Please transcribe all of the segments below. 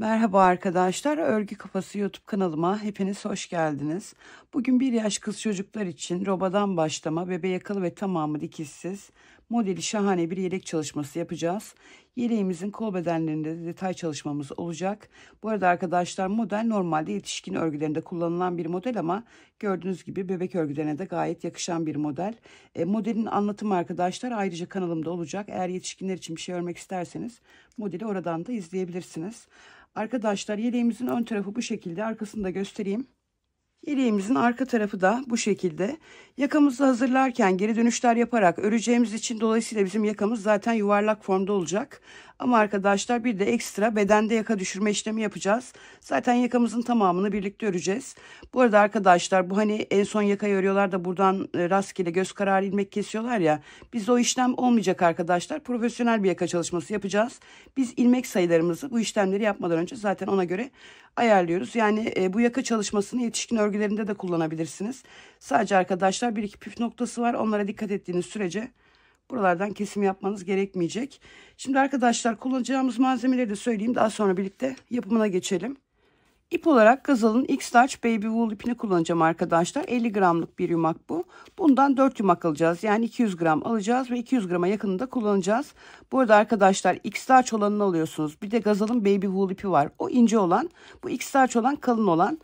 Merhaba arkadaşlar, Örgü Kafası YouTube kanalıma hepiniz hoş geldiniz. Bugün bir yaş kız çocuklar için robadan başlama, bebe yakalı ve tamamı dikişsiz modeli şahane bir yelek çalışması yapacağız. Yeleğimizin kol bedenlerinde de detay çalışmamız olacak. Bu arada arkadaşlar model normalde yetişkin örgülerinde kullanılan bir model ama gördüğünüz gibi bebek örgülerine de gayet yakışan bir model. Modelin anlatımı arkadaşlar ayrıca kanalımda olacak. Eğer yetişkinler için bir şey örmek isterseniz modeli oradan da izleyebilirsiniz. Arkadaşlar yeleğimizin ön tarafı bu şekilde. Arkasını da göstereyim. Yeleğimizin arka tarafı da bu şekilde. Yakamızı hazırlarken geri dönüşler yaparak öreceğimiz için dolayısıyla bizim yakamız zaten yuvarlak formda olacak. Ama arkadaşlar bir de ekstra bedende yaka düşürme işlemi yapacağız. Zaten yakamızın tamamını birlikte öreceğiz. Bu arada arkadaşlar bu hani en son yakayı örüyorlar da buradan rastgele göz kararı ilmek kesiyorlar ya. Bizde o işlem olmayacak arkadaşlar. Profesyonel bir yaka çalışması yapacağız. Biz ilmek sayılarımızı bu işlemleri yapmadan önce zaten ona göre ayarlıyoruz. Yani bu yaka çalışmasını yetişkin örgülerinde de kullanabilirsiniz. Sadece arkadaşlar bir iki püf noktası var. Onlara dikkat ettiğiniz sürece buralardan kesim yapmanız gerekmeyecek. Şimdi arkadaşlar kullanacağımız malzemeleri de söyleyeyim. Daha sonra birlikte yapımına geçelim. İp olarak Gazal'ın X-Large Baby Wool ipini kullanacağım arkadaşlar. 50 gramlık bir yumak bu. Bundan 4 yumak alacağız. Yani 200 gram alacağız ve 200 grama yakınında kullanacağız. Bu arada arkadaşlar X-Large olanını alıyorsunuz. Bir de Gazal'ın Baby Wool ipi var. O ince olan, bu X-Large olan kalın olan.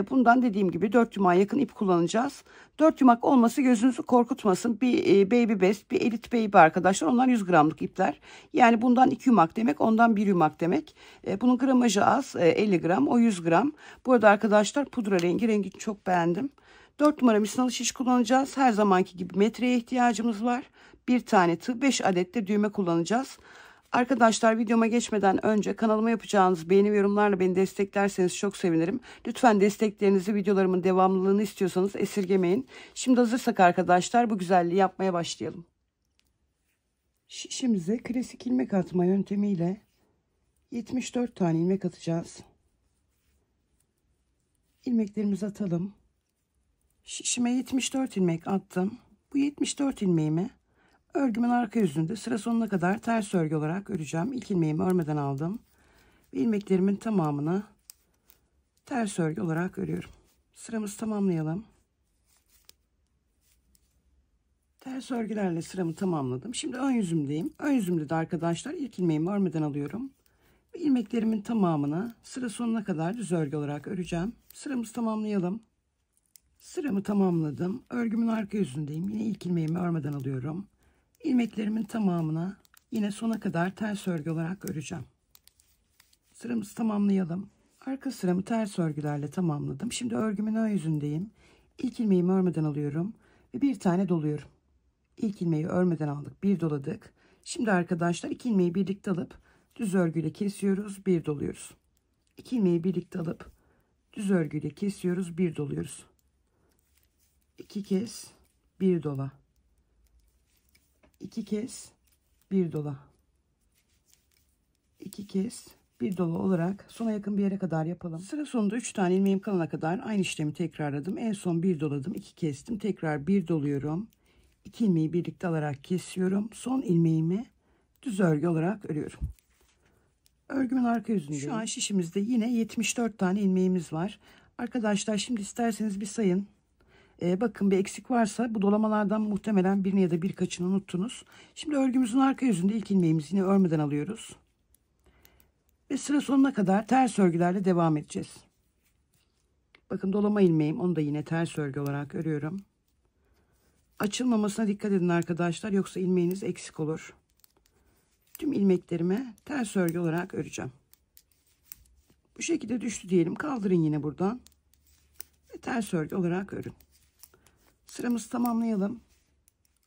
Bundan dediğim gibi 4 yumağa yakın ip kullanacağız. 4 yumak olması gözünüzü korkutmasın. Bir Baby Best, bir Elite Baby arkadaşlar. Onlar 100 gramlık ipler. Yani bundan 2 yumak demek, ondan 1 yumak demek. Bunun gramajı az, 50 gram, o 100 gram. Bu arada arkadaşlar pudra rengini çok beğendim. 4 numara misinalı şiş kullanacağız. Her zamanki gibi metreye ihtiyacımız var. Bir tane tığ, 5 adet de düğme kullanacağız. Arkadaşlar videoma geçmeden önce kanalıma yapacağınız beğeni ve yorumlarla beni desteklerseniz çok sevinirim. Lütfen desteklerinizi, videolarımın devamlılığını istiyorsanız esirgemeyin. Şimdi hazırsak arkadaşlar bu güzelliği yapmaya başlayalım. Şişimize klasik ilmek atma yöntemiyle 74 tane ilmek atacağız. İlmeklerimizi atalım. Şişime 74 ilmek attım. Bu 74 ilmeğimi örgümün arka yüzünde sıra sonuna kadar ters örgü olarak öreceğim. İlk ilmeğimi örmeden aldım. Ve ilmeklerimin tamamını ters örgü olarak örüyorum. Sıramızı tamamlayalım. Ters örgülerle sıramı tamamladım. Şimdi ön yüzümdeyim. Ön yüzümde de arkadaşlar ilk ilmeğimi örmeden alıyorum. Ve ilmeklerimin tamamını sıra sonuna kadar düz örgü olarak öreceğim. Sıramızı tamamlayalım. Sıramı tamamladım. Örgümün arka yüzündeyim. Yine ilk ilmeğimi örmeden alıyorum. İlmeklerimin tamamını yine sona kadar ters örgü olarak öreceğim. Sıramızı tamamlayalım. Arka sıramı ters örgülerle tamamladım. Şimdi örgümün ön yüzündeyim. İlk ilmeğimi örmeden alıyorum ve bir tane doluyorum. İlk ilmeği örmeden aldık, bir doladık. Şimdi arkadaşlar iki ilmeği birlikte alıp düz örgüyle kesiyoruz, bir doluyoruz. İki ilmeği birlikte alıp düz örgüyle kesiyoruz, bir doluyoruz. İki kez bir dola. İki kez bir dola. İki kez bir dola olarak sona yakın bir yere kadar yapalım. Sıra sonunda 3 tane ilmeğim kalana kadar aynı işlemi tekrarladım. En son bir doladım, iki kestim, tekrar bir doluyorum. İki ilmeği birlikte alarak kesiyorum. Son ilmeğimi düz örgü olarak örüyorum. Örgümün arka yüzündeyim. Şu an şişimizde yine 74 tane ilmeğimiz var. Arkadaşlar şimdi isterseniz bir sayın. Bakın bir eksik varsa bu dolamalardan muhtemelen birini ya da birkaçını unuttunuz. Şimdi örgümüzün arka yüzünde ilk ilmeğimizi yine örmeden alıyoruz. Ve sıra sonuna kadar ters örgülerle devam edeceğiz. Bakın dolama ilmeğim, onu da yine ters örgü olarak örüyorum. Açılmamasına dikkat edin arkadaşlar, yoksa ilmeğiniz eksik olur. Tüm ilmeklerimi ters örgü olarak öreceğim. Bu şekilde düştü diyelim, kaldırın yine buradan ve ters örgü olarak örün. Sıramızı tamamlayalım.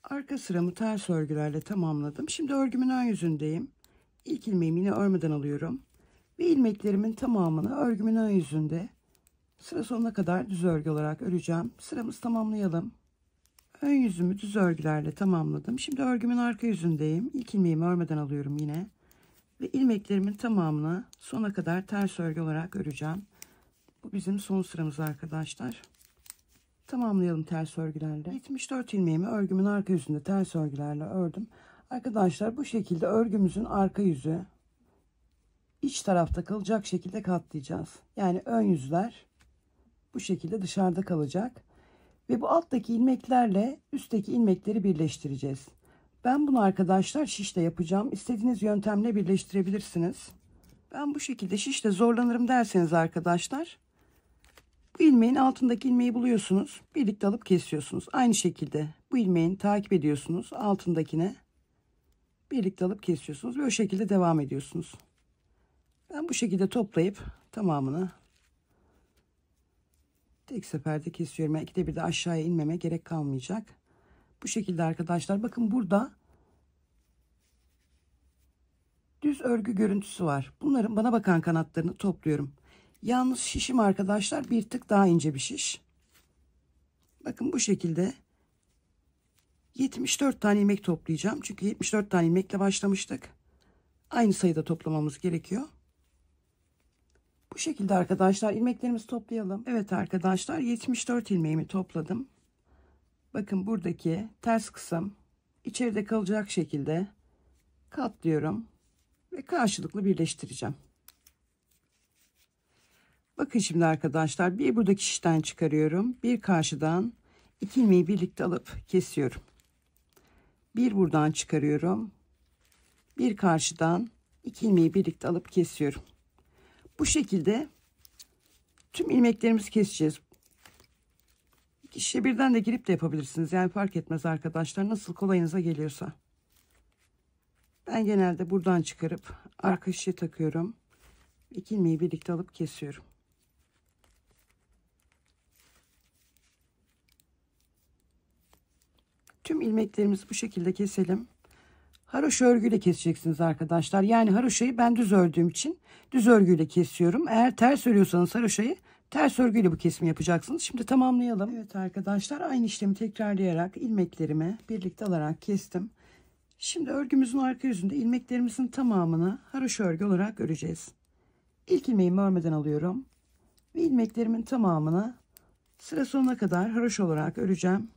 Arka sıramı ters örgülerle tamamladım. Şimdi örgümün ön yüzündeyim. İlk ilmeğimi yine örmeden alıyorum ve ilmeklerimin tamamını örgümün ön yüzünde sıra sonuna kadar düz örgü olarak öreceğim. Sıramızı tamamlayalım. Ön yüzümü düz örgülerle tamamladım. Şimdi örgümün arka yüzündeyim. İlk ilmeğimi örmeden alıyorum yine ve ilmeklerimin tamamını sona kadar ters örgü olarak öreceğim. Bu bizim son sıramız arkadaşlar. Tamamlayalım ters örgülerle. 74 ilmeğimi örgümün arka yüzünde ters örgülerle ördüm. Arkadaşlar bu şekilde örgümüzün arka yüzü iç tarafta kalacak şekilde katlayacağız. Yani ön yüzler bu şekilde dışarıda kalacak. Ve bu alttaki ilmeklerle üstteki ilmekleri birleştireceğiz. Ben bunu arkadaşlar şişle yapacağım. İstediğiniz yöntemle birleştirebilirsiniz. Ben bu şekilde şişle zorlanırım derseniz arkadaşlar, bu ilmeğin altındaki ilmeği buluyorsunuz. Birlikte alıp kesiyorsunuz. Aynı şekilde bu ilmeğin takip ediyorsunuz. Altındakine birlikte alıp kesiyorsunuz. Ve o şekilde devam ediyorsunuz. Ben bu şekilde toplayıp tamamını tek seferde kesiyorum. Yani ikide bir de aşağıya inmeme gerek kalmayacak. Bu şekilde arkadaşlar. Bakın burada düz örgü görüntüsü var. Bunların bana bakan kanatlarını topluyorum. Yalnız şişim arkadaşlar bir tık daha ince bir şiş. Bakın bu şekilde 74 tane ilmek toplayacağım. Çünkü 74 tane ilmekle başlamıştık. Aynı sayıda toplamamız gerekiyor. Bu şekilde arkadaşlar ilmeklerimizi toplayalım. Evet arkadaşlar 74 ilmeğimi topladım. Bakın buradaki ters kısım içeride kalacak şekilde katlıyorum ve karşılıklı birleştireceğim. Bakın şimdi arkadaşlar bir buradaki şişten çıkarıyorum. Bir karşıdan 2 ilmeği birlikte alıp kesiyorum. Bir buradan çıkarıyorum. Bir karşıdan 2 ilmeği birlikte alıp kesiyorum. Bu şekilde tüm ilmeklerimizi keseceğiz. İşe birden de girip de yapabilirsiniz. Yani fark etmez arkadaşlar. Nasıl kolayınıza geliyorsa. Ben genelde buradan çıkarıp arka şişe takıyorum. 2 ilmeği birlikte alıp kesiyorum. Tüm ilmeklerimizi bu şekilde keselim. Haroşa örgüyle keseceksiniz arkadaşlar. Yani haroşayı ben düz ördüğüm için düz örgüyle kesiyorum. Eğer ters örüyorsanız haroşayı ters örgüyle bu kesimi yapacaksınız. Şimdi tamamlayalım. Evet arkadaşlar aynı işlemi tekrarlayarak ilmeklerimi birlikte alarak kestim. Şimdi örgümüzün arka yüzünde ilmeklerimizin tamamını haroşa örgü olarak öreceğiz. İlk ilmeğimi örmeden alıyorum. Ve ilmeklerimin tamamını sıra sonuna kadar haroşa olarak öreceğim.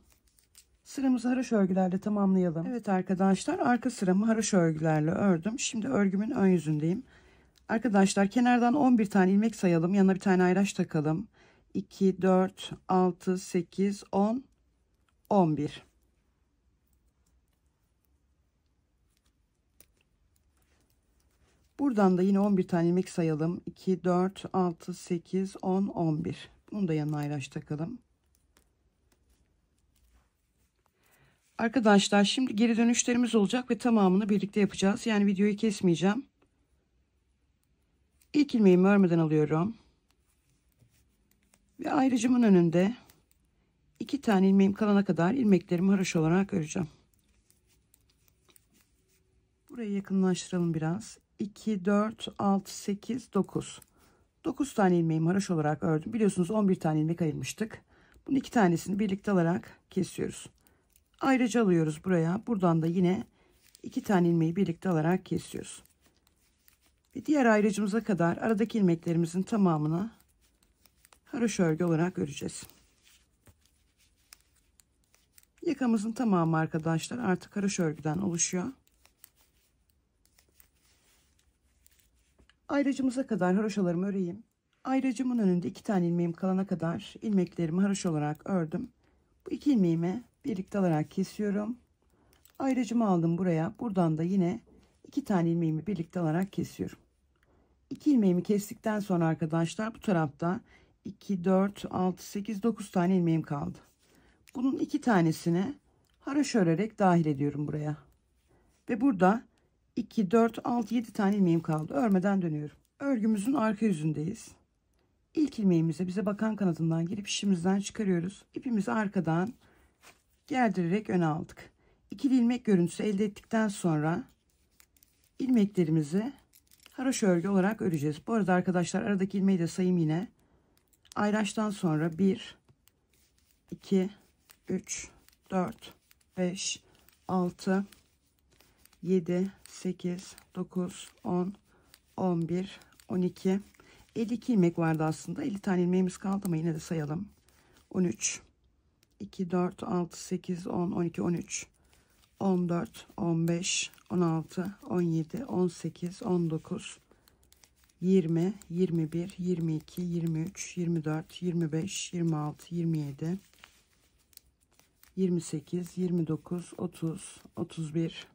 Sıramızı haroşa örgülerle tamamlayalım. Evet arkadaşlar arka sıramı haroşa örgülerle ördüm. Şimdi örgümün ön yüzündeyim. Arkadaşlar kenardan 11 tane ilmek sayalım. Yanına bir tane ayraç takalım. 2, 4, 6, 8, 10, 11. Buradan da yine 11 tane ilmek sayalım. 2, 4, 6, 8, 10, 11. Bunu da yanına ayraç takalım. Arkadaşlar şimdi geri dönüşlerimiz olacak ve tamamını birlikte yapacağız. Yani videoyu kesmeyeceğim. İlk ilmeğimi örmeden alıyorum. Ve ayrıcımın önünde 2 tane ilmeğim kalana kadar ilmeklerimi haroşa olarak öreceğim. Burayı yakınlaştıralım biraz. 2, 4, 6, 8, 9. 9 tane ilmeğimi haroşa olarak ördüm. Biliyorsunuz 11 tane ilmek ayırmıştık. Bunun 2 tanesini birlikte alarak kesiyoruz. Ayrıca alıyoruz buraya. Buradan da yine 2 tane ilmeği birlikte alarak kesiyoruz. Ve diğer ayrıcımıza kadar aradaki ilmeklerimizin tamamını haroşa örgü olarak öreceğiz. Yakamızın tamamı arkadaşlar artık haroşa örgüden oluşuyor. Ayrıcımıza kadar haroşalarımı öreyim. Ayrıcımın önünde 2 tane ilmeğim kalana kadar ilmeklerimi haroşa olarak ördüm. Bu 2 ilmeğimi birlikte alarak kesiyorum. Ayrıcımı aldım buraya. Buradan da yine 2 tane ilmeğimi birlikte alarak kesiyorum. 2 ilmeğimi kestikten sonra arkadaşlar bu tarafta 2, 4, 6, 8, 9 tane ilmeğim kaldı. Bunun 2 tanesini haroşa örerek dahil ediyorum buraya. Ve burada 2, 4, 6, 7 tane ilmeğim kaldı. Örmeden dönüyorum. Örgümüzün arka yüzündeyiz. İlk ilmeğimize bize bakan kanadından girip işimizden çıkarıyoruz. İpimizi arkadan gerdirerek öne aldık. İkili ilmek görüntüsü elde ettikten sonra ilmeklerimizi haroşa örgü olarak öreceğiz. Bu arada arkadaşlar aradaki ilmeği de sayayım yine. Ayraçtan sonra 1, 2, 3, 4, 5, 6, 7, 8, 9, 10, 11, 12, 52 ilmek vardı aslında. 50 tane ilmeğimiz kaldı ama yine de sayalım. 13, 2, 4, 6, 8, 10, 12, 13, 14, 15, 16, 17, 18, 19, 20, 21, 22, 23, 24, 25, 26, 27, 28, 29, 30, 31,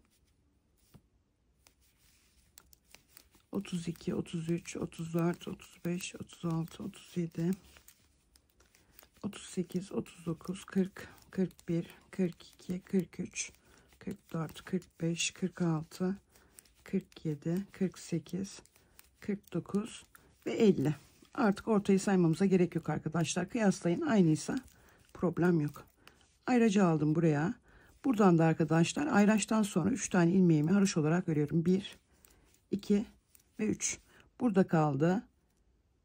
32, 33, 34, 35, 36, 37, 38, 39, 40, 41, 42, 43, 44, 45, 46, 47, 48, 49 ve 50. Artık ortayı saymamıza gerek yok arkadaşlar. Kıyaslayın, aynıysa problem yok. Ayracı aldım buraya. Buradan da arkadaşlar ayraçtan sonra 3 tane ilmeğimi haroş olarak örüyorum. 1, 2 ve 3. Burada kaldı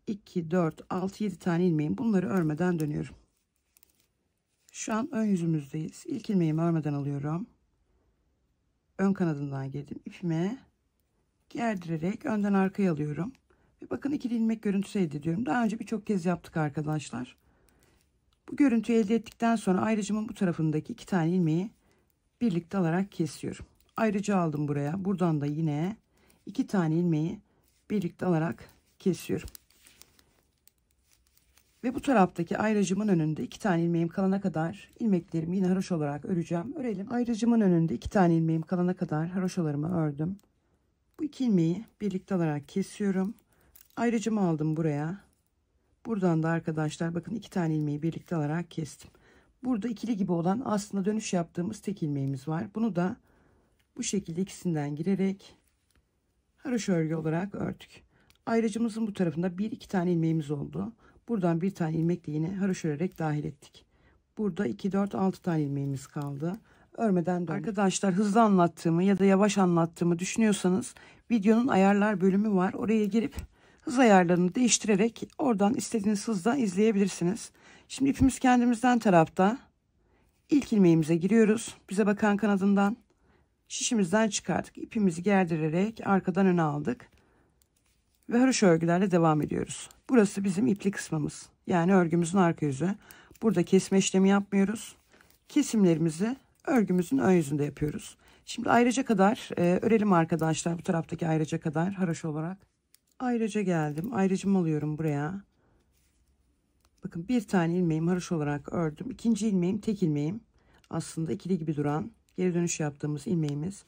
2, 4, 6, 7 tane ilmeğim. Bunları örmeden dönüyorum. Şu an ön yüzümüzdeyiz. İlk ilmeğimi örmeden alıyorum. Ön kanadından girdim. İpime gerdirerek önden arkaya alıyorum. Ve bakın ikili ilmek görüntüsü elde ediyorum. Daha önce birçok kez yaptık arkadaşlar. Bu görüntüyü elde ettikten sonra ayrıcımın bu tarafındaki 2 tane ilmeği birlikte alarak kesiyorum. Ayrıcı aldım buraya. Buradan da yine 2 tane ilmeği birlikte alarak kesiyorum. Ve bu taraftaki ayrıcımın önünde 2 tane ilmeğim kalana kadar ilmeklerimi yine haroş olarak öreceğim. Örelim. Ayrıcımın önünde 2 tane ilmeğim kalana kadar haroşalarımı ördüm. Bu 2 ilmeği birlikte alarak kesiyorum. Ayrıcımı aldım buraya. Buradan da arkadaşlar bakın 2 tane ilmeği birlikte alarak kestim. Burada ikili gibi olan aslında dönüş yaptığımız tek ilmeğimiz var. Bunu da bu şekilde ikisinden girerek haroşa örgü olarak ördük. Ayrıcımızın bu tarafında 1-2 tane ilmeğimiz oldu. Buradan bir tane ilmekle yine haroşa örerek dahil ettik. Burada 2, 4, 6 tane ilmeğimiz kaldı. Örmeden döndük. Arkadaşlar hızlı anlattığımı ya da yavaş anlattığımı düşünüyorsanız videonun ayarlar bölümü var. Oraya girip hız ayarlarını değiştirerek oradan istediğiniz hızda izleyebilirsiniz. Şimdi ipimiz kendimizden tarafta. İlk ilmeğimize giriyoruz. Bize bakan kanadından şişimizden çıkardık. İpimizi gerdirerek arkadan öne aldık. Ve haroşa örgülerle devam ediyoruz. Burası bizim ipli kısmımız. Yani örgümüzün arka yüzü. Burada kesme işlemi yapmıyoruz. Kesimlerimizi örgümüzün ön yüzünde yapıyoruz. Şimdi ayrıca kadar örelim arkadaşlar. Bu taraftaki ayrıca kadar haroşa olarak. Ayrıca geldim. Ayrıcımı alıyorum buraya. Bakın bir tane ilmeğim haroşa olarak ördüm. İkinci ilmeğim tek ilmeğim. Aslında ikili gibi duran geri dönüş yaptığımız ilmeğimiz.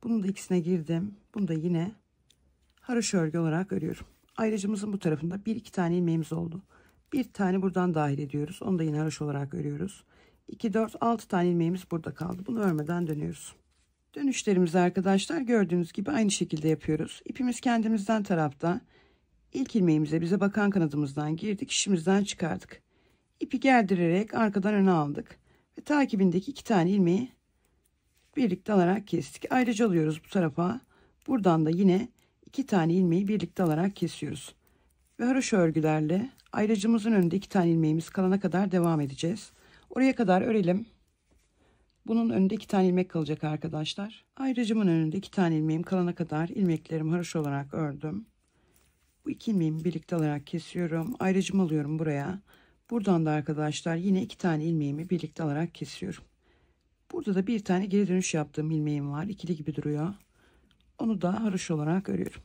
Bunun da ikisine girdim. Bunu da yine haroşa örgü olarak örüyorum. Ayrıcımızın bu tarafında 1-2 tane ilmeğimiz oldu. Bir tane buradan dahil ediyoruz. Onu da yine haroşa olarak örüyoruz. 2, 4, 6 tane ilmeğimiz burada kaldı. Bunu örmeden dönüyoruz. Dönüşlerimizi arkadaşlar gördüğünüz gibi aynı şekilde yapıyoruz. İpimiz kendimizden tarafta. İlk ilmeğimize bize bakan kanadımızdan girdik. Şişimizden çıkardık. İpi gerdirerek arkadan öne aldık. Ve takibindeki 2 tane ilmeği birlikte alarak kestik. Ayrıca alıyoruz bu tarafa. Buradan da yine 2 tane ilmeği birlikte alarak kesiyoruz. Ve haroşa örgülerle ayrıcımızın önünde 2 tane ilmeğimiz kalana kadar devam edeceğiz. Oraya kadar örelim. Bunun önünde 2 tane ilmek kalacak arkadaşlar. Ayrıcımın önünde 2 tane ilmeğim kalana kadar ilmeklerimi haroşa olarak ördüm. Bu 2 ilmeğimi birlikte alarak kesiyorum. Ayrıcımı alıyorum buraya. Buradan da arkadaşlar yine 2 tane ilmeğimi birlikte alarak kesiyorum. Burada da bir tane geri dönüş yaptığım ilmeğim var. İkili gibi duruyor. Onu da haroşa olarak örüyorum.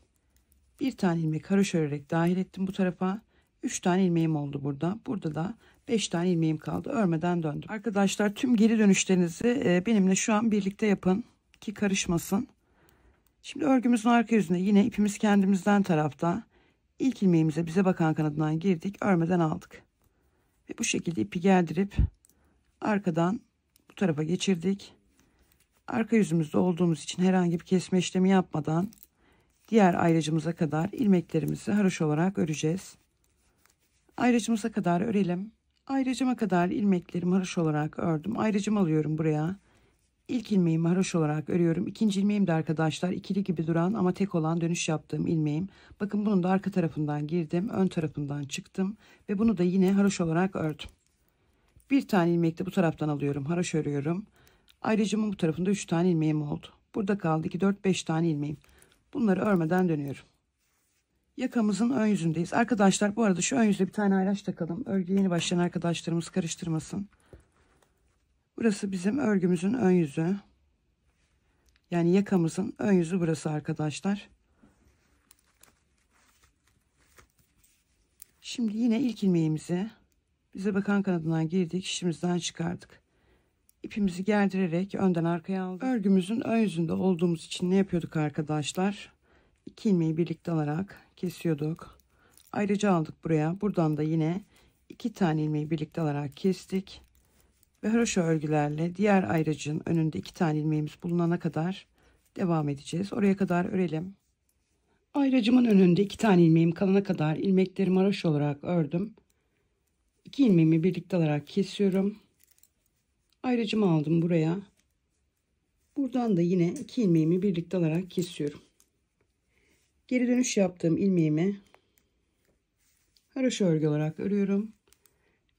Bir tane ilmek haroşa örerek dahil ettim bu tarafa. 3 tane ilmeğim oldu burada. Burada da 5 tane ilmeğim kaldı. Örmeden döndüm. Arkadaşlar tüm geri dönüşlerinizi benimle şu an birlikte yapın ki karışmasın. Şimdi örgümüzün arka yüzüne yine ipimiz kendimizden tarafta. İlk ilmeğimize bize bakan kanadından girdik. Örmeden aldık. Ve bu şekilde ipi gerdirip arkadan bu tarafa geçirdik. Arka yüzümüzde olduğumuz için herhangi bir kesme işlemi yapmadan diğer ayrıcımıza kadar ilmeklerimizi haroşa olarak öreceğiz. Ayrıcımıza kadar örelim. Ayrıcıma kadar ilmeklerimi haroşa olarak ördüm. Ayrıcımı alıyorum buraya. İlk ilmeğimi haroşa olarak örüyorum. İkinci ilmeğim de arkadaşlar ikili gibi duran ama tek olan dönüş yaptığım ilmeğim. Bakın bunun da arka tarafından girdim. Ön tarafından çıktım. Ve bunu da yine haroşa olarak ördüm. Bir tane ilmek de bu taraftan alıyorum. Haroşa örüyorum. Ayrıcımın bu tarafında 3 tane ilmeğim oldu. Burada kaldı 2, 4, 5 tane ilmeğim. Bunları örmeden dönüyorum. Yakamızın ön yüzündeyiz. Arkadaşlar bu arada şu ön yüzde bir tane ayraç takalım. Örgüye yeni başlayan arkadaşlarımız karıştırmasın. Burası bizim örgümüzün ön yüzü. Yani yakamızın ön yüzü burası arkadaşlar. Şimdi yine ilk ilmeğimizi bize bakan kanadından girdik, şişimizden çıkardık. İpimizi gerdirerek önden arkaya aldık. Örgümüzün ön yüzünde olduğumuz için ne yapıyorduk arkadaşlar? 2 ilmeği birlikte alarak kesiyorduk. Ayrıca aldık buraya. Buradan da yine 2 tane ilmeği birlikte alarak kestik. Ve haroşa örgülerle diğer ayracın önünde 2 tane ilmeğimiz bulunana kadar devam edeceğiz. Oraya kadar örelim. Ayracımın önünde 2 tane ilmeğim kalana kadar ilmeklerimi haroşa olarak ördüm. 2 ilmeğimi birlikte alarak kesiyorum. Ayracımı aldım buraya. Buradan da yine 2 ilmeğimi birlikte alarak kesiyorum. Geri dönüş yaptığım ilmeğimi haroşa örgü olarak örüyorum.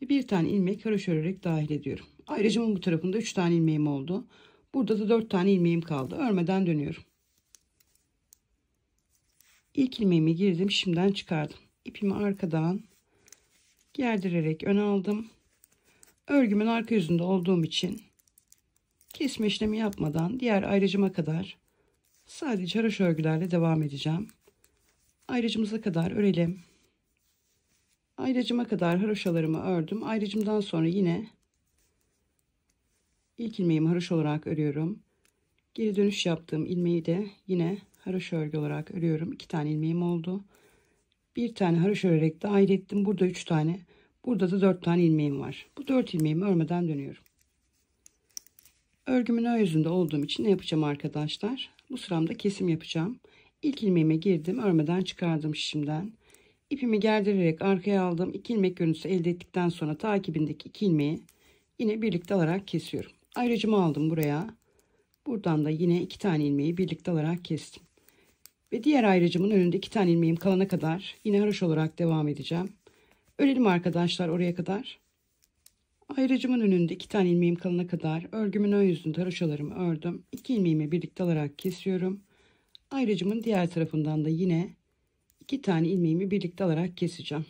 Ve bir tane ilmek haroşa örerek dahil ediyorum. Ayracımın bu tarafında 3 tane ilmeğim oldu. Burada da 4 tane ilmeğim kaldı. Örmeden dönüyorum. İlk ilmeğimi girdim, şimdiden çıkardım. İpimi arkadan gerdirerek öne aldım. Örgümün arka yüzünde olduğum için kesme işlemi yapmadan diğer ayracıma kadar sadece haroşa örgülerle devam edeceğim. Ayracımıza kadar örelim. Ayracıma kadar haroşalarımı ördüm. Ayracımdan sonra yine ilk ilmeğimi haroşa olarak örüyorum. Geri dönüş yaptığım ilmeği de yine haroşa örgü olarak örüyorum. 2 tane ilmeğim oldu. Bir tane haroşa örerek dahil ettim. Burada 3 tane. Burada da 4 tane ilmeğim var. Bu 4 ilmeğimi örmeden dönüyorum. Örgümün ön yüzünde olduğum için ne yapacağım arkadaşlar? Bu sıramda kesim yapacağım. İlk ilmeğime girdim. Örmeden çıkardım şişimden. İpimi gerdirerek arkaya aldım. 2 ilmek görüntüsü elde ettikten sonra takibindeki 2 ilmeği yine birlikte alarak kesiyorum. Ayracımı aldım buraya. Buradan da yine 2 tane ilmeği birlikte alarak kestim. Ve diğer ayracımın önünde 2 tane ilmeğim kalana kadar yine haroşa olarak devam edeceğim. Örelim arkadaşlar oraya kadar. Ayracımın önünde 2 tane ilmeğim kalana kadar örgümün ön yüzünde haroşalarımı ördüm. 2 ilmeğimi birlikte alarak kesiyorum. Ayracımın diğer tarafından da yine 2 tane ilmeğimi birlikte alarak keseceğim.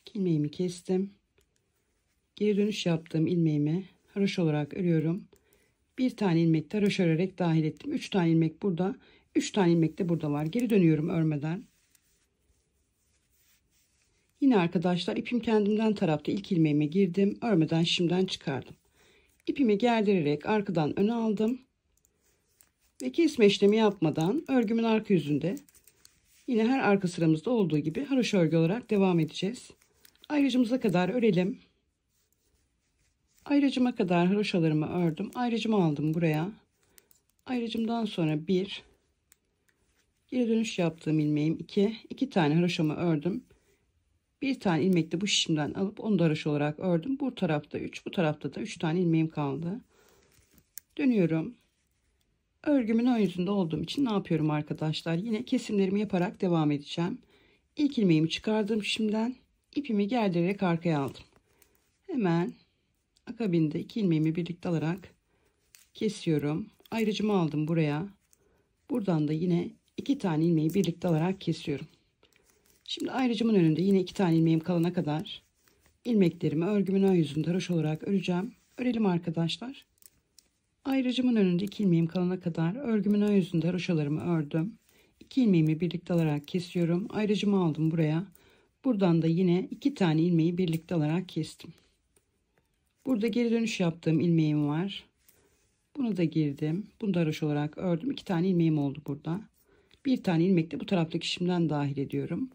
2 ilmeğimi kestim. Geri dönüş yaptığım ilmeğimi haroşa olarak örüyorum. Bir tane ilmek de haroşa örerek dahil ettim. 3 tane ilmek burada, 3 tane ilmek de burada var. Geri dönüyorum örmeden. Yine arkadaşlar ipim kendimden tarafta ilk ilmeğime girdim. Örmeden şimdiden çıkardım. İpimi gerdirerek arkadan öne aldım. Ve kesme işlemi yapmadan örgümün arka yüzünde yine her arka sıramızda olduğu gibi haroşa örgü olarak devam edeceğiz. Ayracımıza kadar örelim. Ayracıma kadar haroşalarımı ördüm. Ayracımı aldım buraya. Ayracımdan sonra 1, geri dönüş yaptığım ilmeğim 2 tane haroşamı ördüm. Bir tane ilmek de bu şişimden alıp onu da haroşa olarak ördüm. Bu tarafta 3, bu tarafta da 3 tane ilmeğim kaldı. Dönüyorum. Örgümün ön yüzünde olduğum için ne yapıyorum arkadaşlar? Yine kesimlerimi yaparak devam edeceğim. İlk ilmeğimi çıkardım şimdiden. İpimi gerdirerek arkaya aldım. Hemen akabinde 2 ilmeğimi birlikte alarak kesiyorum. Ayrıcımı aldım buraya. Buradan da yine 2 tane ilmeği birlikte alarak kesiyorum. Şimdi ayrıcımın önünde yine 2 tane ilmeğim kalana kadar ilmeklerimi örgümün ön yüzünde haroşa olarak öreceğim. Örelim arkadaşlar. Ayrıcımın önünde 2 ilmeğim kalana kadar örgümün ön yüzünde haroşalarımı ördüm. 2 ilmeğimi birlikte alarak kesiyorum. Ayrıcımı aldım buraya. Buradan da yine 2 tane ilmeği birlikte alarak kestim. Burada geri dönüş yaptığım ilmeğim var. Bunu da girdim. Bunu da haroşa olarak ördüm. 2 tane ilmeğim oldu burada. Bir tane ilmek de bu taraftaki şimdiden dahil ediyorum.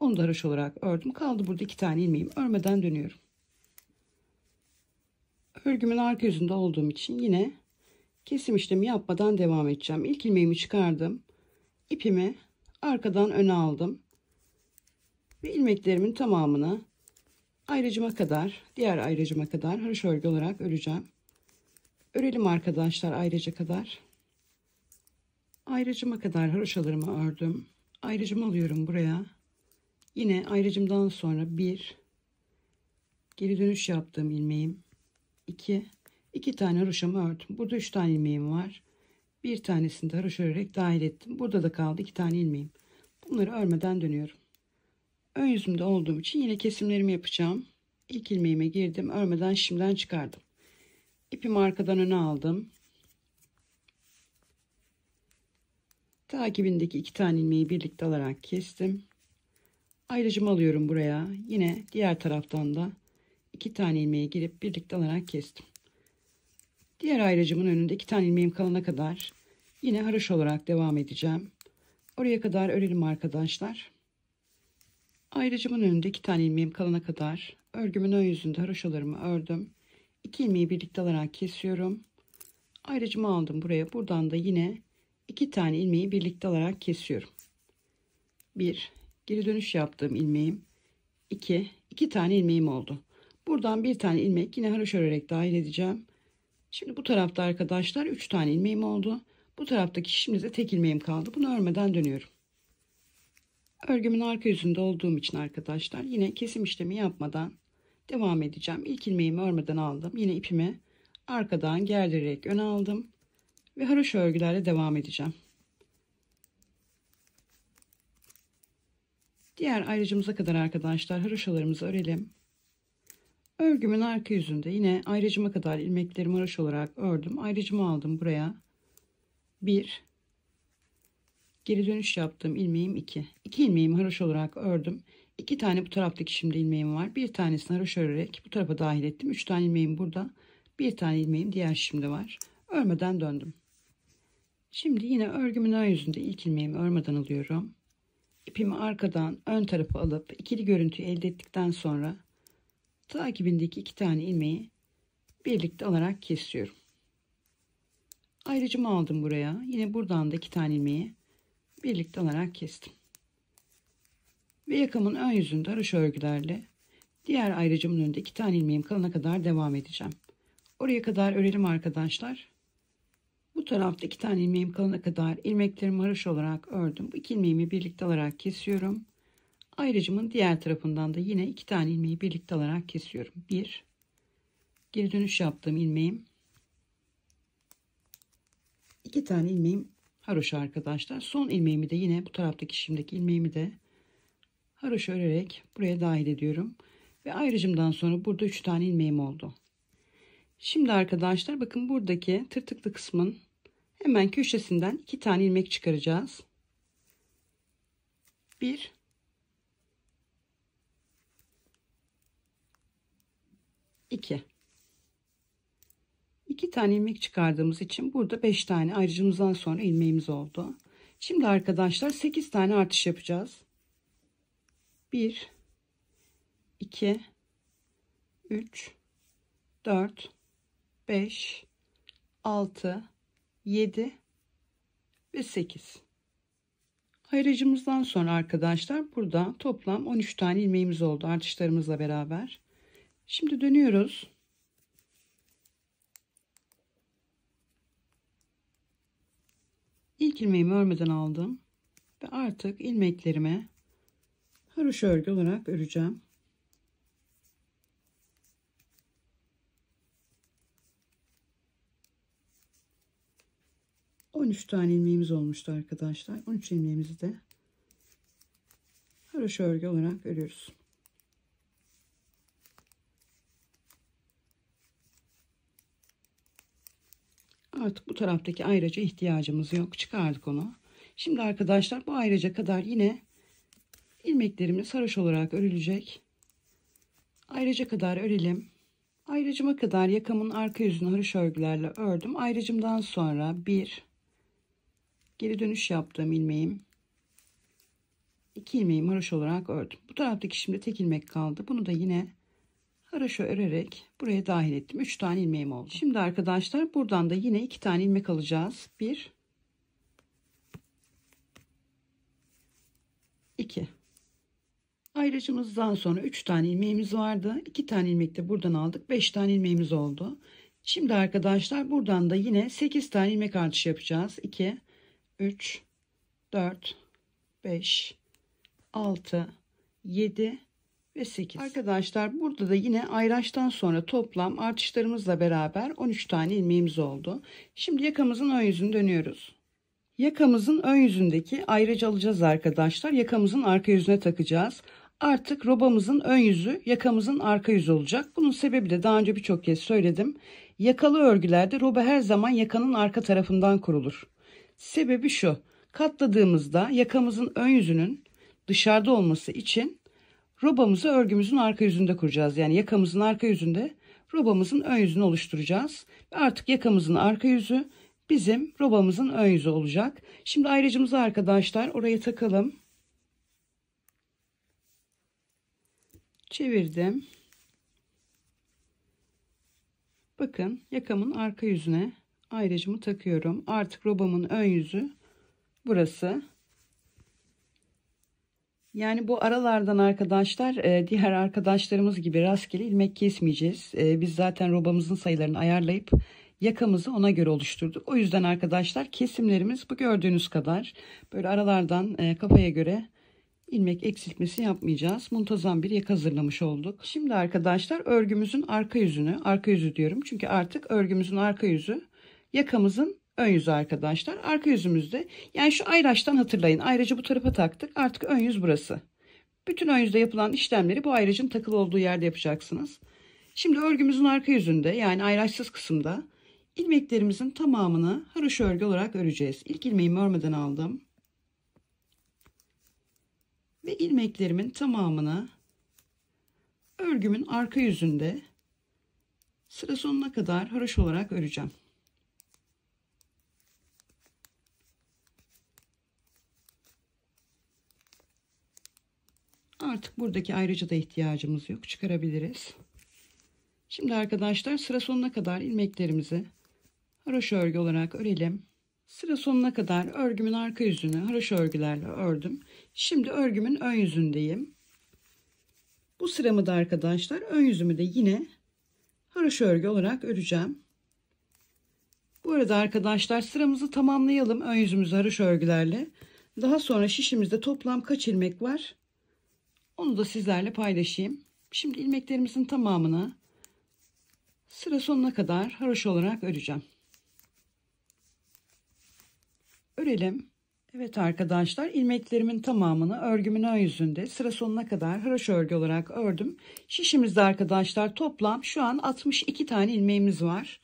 Onu da haroşa olarak ördüm. Kaldı burada 2 tane ilmeğim. Örmeden dönüyorum. Örgümün arka yüzünde olduğum için yine kesim işlemi yapmadan devam edeceğim. İlk ilmeğimi çıkardım. İpimi arkadan öne aldım. Ve ilmeklerimin tamamını ayracıma kadar, diğer ayracıma kadar haroşa örgü olarak öreceğim. Örelim arkadaşlar ayrıca kadar. Ayracıma kadar haroşalarımı ördüm. Ayracımı alıyorum buraya. Yine ayracımdan sonra 1, geri dönüş yaptığım ilmeğim 2 tane haroşamı ördüm. Burada 3 tane ilmeğim var. Bir tanesini de haroşa örerek dahil ettim. Burada da kaldı 2 tane ilmeğim. Bunları örmeden dönüyorum. Ön yüzümde olduğum için yine kesimlerimi yapacağım. İlk ilmeğime girdim. Örmeden şimdiden çıkardım. İpimi arkadan öne aldım. Takibindeki 2 tane ilmeği birlikte alarak kestim. Ayrıcımı alıyorum buraya. Yine diğer taraftan da 2 tane ilmeği girip birlikte alarak kestim. Diğer ayrıcımın önünde 2 tane ilmeğim kalana kadar yine haroşa olarak devam edeceğim. Oraya kadar örelim arkadaşlar. Ayrıcımın önünde 2 tane ilmeğim kalana kadar örgümün ön yüzünde haroşalarımı ördüm. 2 ilmeği birlikte alarak kesiyorum. Ayrıcımı aldım buraya. Buradan da yine 2 tane ilmeği birlikte alarak kesiyorum. 1, geri dönüş yaptığım ilmeğim. 2 tane ilmeğim oldu. Buradan bir tane ilmek yine haroşa örerek dahil edeceğim. Şimdi bu tarafta arkadaşlar 3 tane ilmeğim oldu. Bu taraftaki şimdi de tek ilmeğim kaldı. Bunu örmeden dönüyorum. Örgümün arka yüzünde olduğum için arkadaşlar yine kesim işlemi yapmadan devam edeceğim. İlk ilmeğimi örmeden aldım. Yine ipimi arkadan gerdirerek öne aldım ve haroşa örgülerle devam edeceğim. Diğer ayrıcımıza kadar arkadaşlar haroşalarımızı örelim. Örgümün arka yüzünde yine ayrıcıma kadar ilmeklerimi haroşa olarak ördüm. Ayrıcımı aldım buraya. 1, geri dönüş yaptığım ilmeğim 2. 2 ilmeğimi haroşa olarak ördüm. 2 tane bu taraftaki şimdi ilmeğim var. Bir tanesini haroşa örerek bu tarafa dahil ettim. 3 tane ilmeğim burada. Bir tane ilmeğim diğer şimdi var. Örmeden döndüm. Şimdi yine örgümün ön yüzünde ilk ilmeğimi örmeden alıyorum. İpimi arkadan ön tarafa alıp ikili görüntüyü elde ettikten sonra takibindeki 2 tane ilmeği birlikte alarak kesiyorum. Ayrıcımı aldım buraya. Yine buradan da 2 tane ilmeği birlikte alarak kestim. Ve yakamın ön yüzünde haroşa örgülerle diğer ayrıcımın önünde 2 tane ilmeğim kalana kadar devam edeceğim. Oraya kadar örelim arkadaşlar. Bu tarafta 2 tane ilmeğim kalana kadar ilmeklerimi haroşa olarak ördüm. Bu 2 ilmeğimi birlikte alarak kesiyorum. Ayrıcımın diğer tarafından da yine 2 tane ilmeği birlikte alarak kesiyorum. 1, geri dönüş yaptığım ilmeğim. 2 tane ilmeğim haroşa arkadaşlar. Son ilmeğimi de yine bu taraftaki şimdiki ilmeğimi de haroşa örerek buraya dahil ediyorum. Ve ayrıcımdan sonra burada 3 tane ilmeğim oldu. Şimdi arkadaşlar bakın buradaki tırtıklı kısmın hemen köşesinden 2 tane ilmek çıkaracağız. 1, 2. 2 tane ilmek çıkardığımız için burada 5 tane ayrıcımızdan sonra ilmeğimiz oldu. Şimdi arkadaşlar 8 tane artış yapacağız. 1, 2, 3, 4, 5, 6, 7 ve 8. Ayrıcımızdan sonra arkadaşlar burada toplam 13 tane ilmeğimiz oldu artışlarımızla beraber. Şimdi dönüyoruz. İlk ilmeğimi örmeden aldım ve artık ilmeklerime haroşa örgü olarak öreceğim. On 13 tane ilmeğimiz olmuştu arkadaşlar. 13 ilmeğimizi de haroşa örgü olarak örüyoruz. Artık bu taraftaki ayraca ihtiyacımız yok. Çıkardık onu. Şimdi arkadaşlar bu ayraca kadar yine ilmeklerimiz haroşa olarak örülecek. Ayraca kadar örelim. Ayracıma kadar yakamın arka yüzünü haroşa örgülerle ördüm. Ayracımdan sonra 1, geri dönüş yaptığım ilmeğim, 2 ilmeğimi haroşa olarak ördüm. Bu taraftaki şimdi tek ilmek kaldı. Bunu da yine haroşa örerek buraya dahil ettim. 3 tane ilmeğim oldu. Şimdi arkadaşlar buradan da yine 2 tane ilmek alacağız. 1, 2. Ayrıcımızdan sonra 3 tane ilmeğimiz vardı. 2 tane ilmek de buradan aldık. 5 tane ilmeğimiz oldu. Şimdi arkadaşlar buradan da yine 8 tane ilmek artışı yapacağız. 2, 3, 4, 5, 6, 7 ve 8. Arkadaşlar burada da yine ayraçtan sonra toplam artışlarımızla beraber 13 tane ilmeğimiz oldu. Şimdi yakamızın ön yüzünü dönüyoruz. Yakamızın ön yüzündeki ayracı alacağız arkadaşlar. Yakamızın arka yüzüne takacağız. Artık robamızın ön yüzü yakamızın arka yüzü olacak. Bunun sebebi de daha önce birçok kez söyledim. Yakalı örgülerde roba her zaman yakanın arka tarafından kurulur. Sebebi şu: katladığımızda yakamızın ön yüzünün dışarıda olması için robamızı örgümüzün arka yüzünde kuracağız. Yani yakamızın arka yüzünde robamızın ön yüzünü oluşturacağız. Ve artık yakamızın arka yüzü bizim robamızın ön yüzü olacak. Şimdi ayracımızı arkadaşlar oraya takalım. Çevirdim. Bakın yakamın arka yüzüne ayracımı takıyorum. Artık robamın ön yüzü burası. Yani bu aralardan arkadaşlar diğer arkadaşlarımız gibi rastgele ilmek kesmeyeceğiz. Biz zaten robamızın sayılarını ayarlayıp yakamızı ona göre oluşturduk. O yüzden arkadaşlar kesimlerimiz bu gördüğünüz kadar. Böyle aralardan kafaya göre ilmek eksiltmesi yapmayacağız. Muntazam bir yaka hazırlamış olduk. Şimdi arkadaşlar örgümüzün arka yüzü diyorum. Çünkü artık örgümüzün arka yüzü yakamızın ön yüzü arkadaşlar. Arka yüzümüzde yani şu ayraçtan hatırlayın. Ayracı bu tarafa taktık. Artık ön yüz burası. Bütün ön yüzde yapılan işlemleri bu ayracın takılı olduğu yerde yapacaksınız. Şimdi örgümüzün arka yüzünde yani ayraçsız kısımda ilmeklerimizin tamamını haroşa örgü olarak öreceğiz. İlk ilmeğimi örmeden aldım. Ve ilmeklerimin tamamını örgümün arka yüzünde sıra sonuna kadar haroşa olarak öreceğim. Artık buradaki ayrıca da ihtiyacımız yok. Çıkarabiliriz. Şimdi arkadaşlar sıra sonuna kadar ilmeklerimizi haroşa örgü olarak örelim. Sıra sonuna kadar örgümün arka yüzünü haroşa örgülerle ördüm. Şimdi örgümün ön yüzündeyim. Bu sıramı da arkadaşlar ön yüzümü de yine haroşa örgü olarak öreceğim. Bu arada arkadaşlar sıramızı tamamlayalım ön yüzümüzü haroşa örgülerle. Daha sonra şişimizde toplam kaç ilmek var? Onu da sizlerle paylaşayım. Şimdi ilmeklerimizin tamamını sıra sonuna kadar haroşa olarak öreceğim. Örelim. Evet arkadaşlar ilmeklerimin tamamını örgümün ön yüzünde sıra sonuna kadar haroşa örgü olarak ördüm. Şişimizde arkadaşlar toplam şu an 62 tane ilmeğimiz var.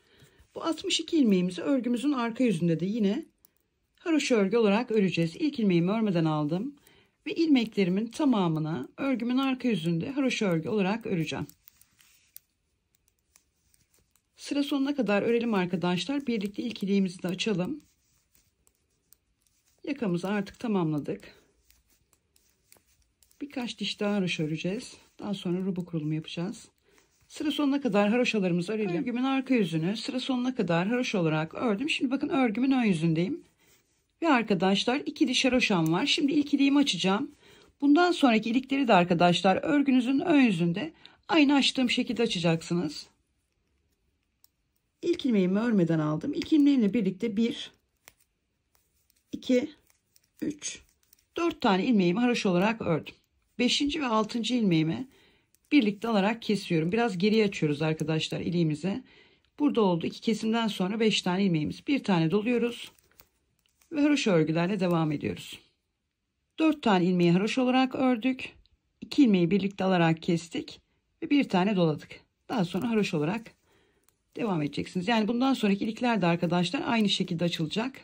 Bu 62 ilmeğimizi örgümüzün arka yüzünde de yine haroşa örgü olarak öreceğiz. İlk ilmeğimi örmeden aldım ve ilmeklerimin tamamını örgümün arka yüzünde haroşa örgü olarak öreceğim. Sıra sonuna kadar örelim arkadaşlar. Birlikte ilk iliğimizi de açalım. Yakamızı artık tamamladık. Birkaç diş daha haroşa öreceğiz. Daha sonra rubu kurulumu yapacağız. Sıra sonuna kadar haroşalarımızı örelim. Örgümün arka yüzünü sıra sonuna kadar haroşa olarak ördüm. Şimdi bakın örgümün ön yüzündeyim. Ve arkadaşlar 2 diş haroşam var. Şimdi ilk iliğimi açacağım. Bundan sonraki ilikleri de arkadaşlar örgünüzün ön yüzünde aynı açtığım şekilde açacaksınız. İlk ilmeğimi örmeden aldım. İlk ilmeğimle birlikte 1, 2, 3, 4 tane ilmeğimi haroşa olarak ördüm. 5. ve 6. ilmeğimi birlikte alarak kesiyorum. Biraz geriye açıyoruz arkadaşlar iliğimizi. Burada oldu. 2 kesimden sonra 5 tane ilmeğimiz. Bir tane doluyoruz. Ve haroşa örgülerle devam ediyoruz. 4 tane ilmeği haroşa olarak ördük. 2 ilmeği birlikte alarak kestik. Ve bir tane doladık. Daha sonra haroşa olarak devam edeceksiniz. Yani bundan sonraki ilikler de arkadaşlar aynı şekilde açılacak.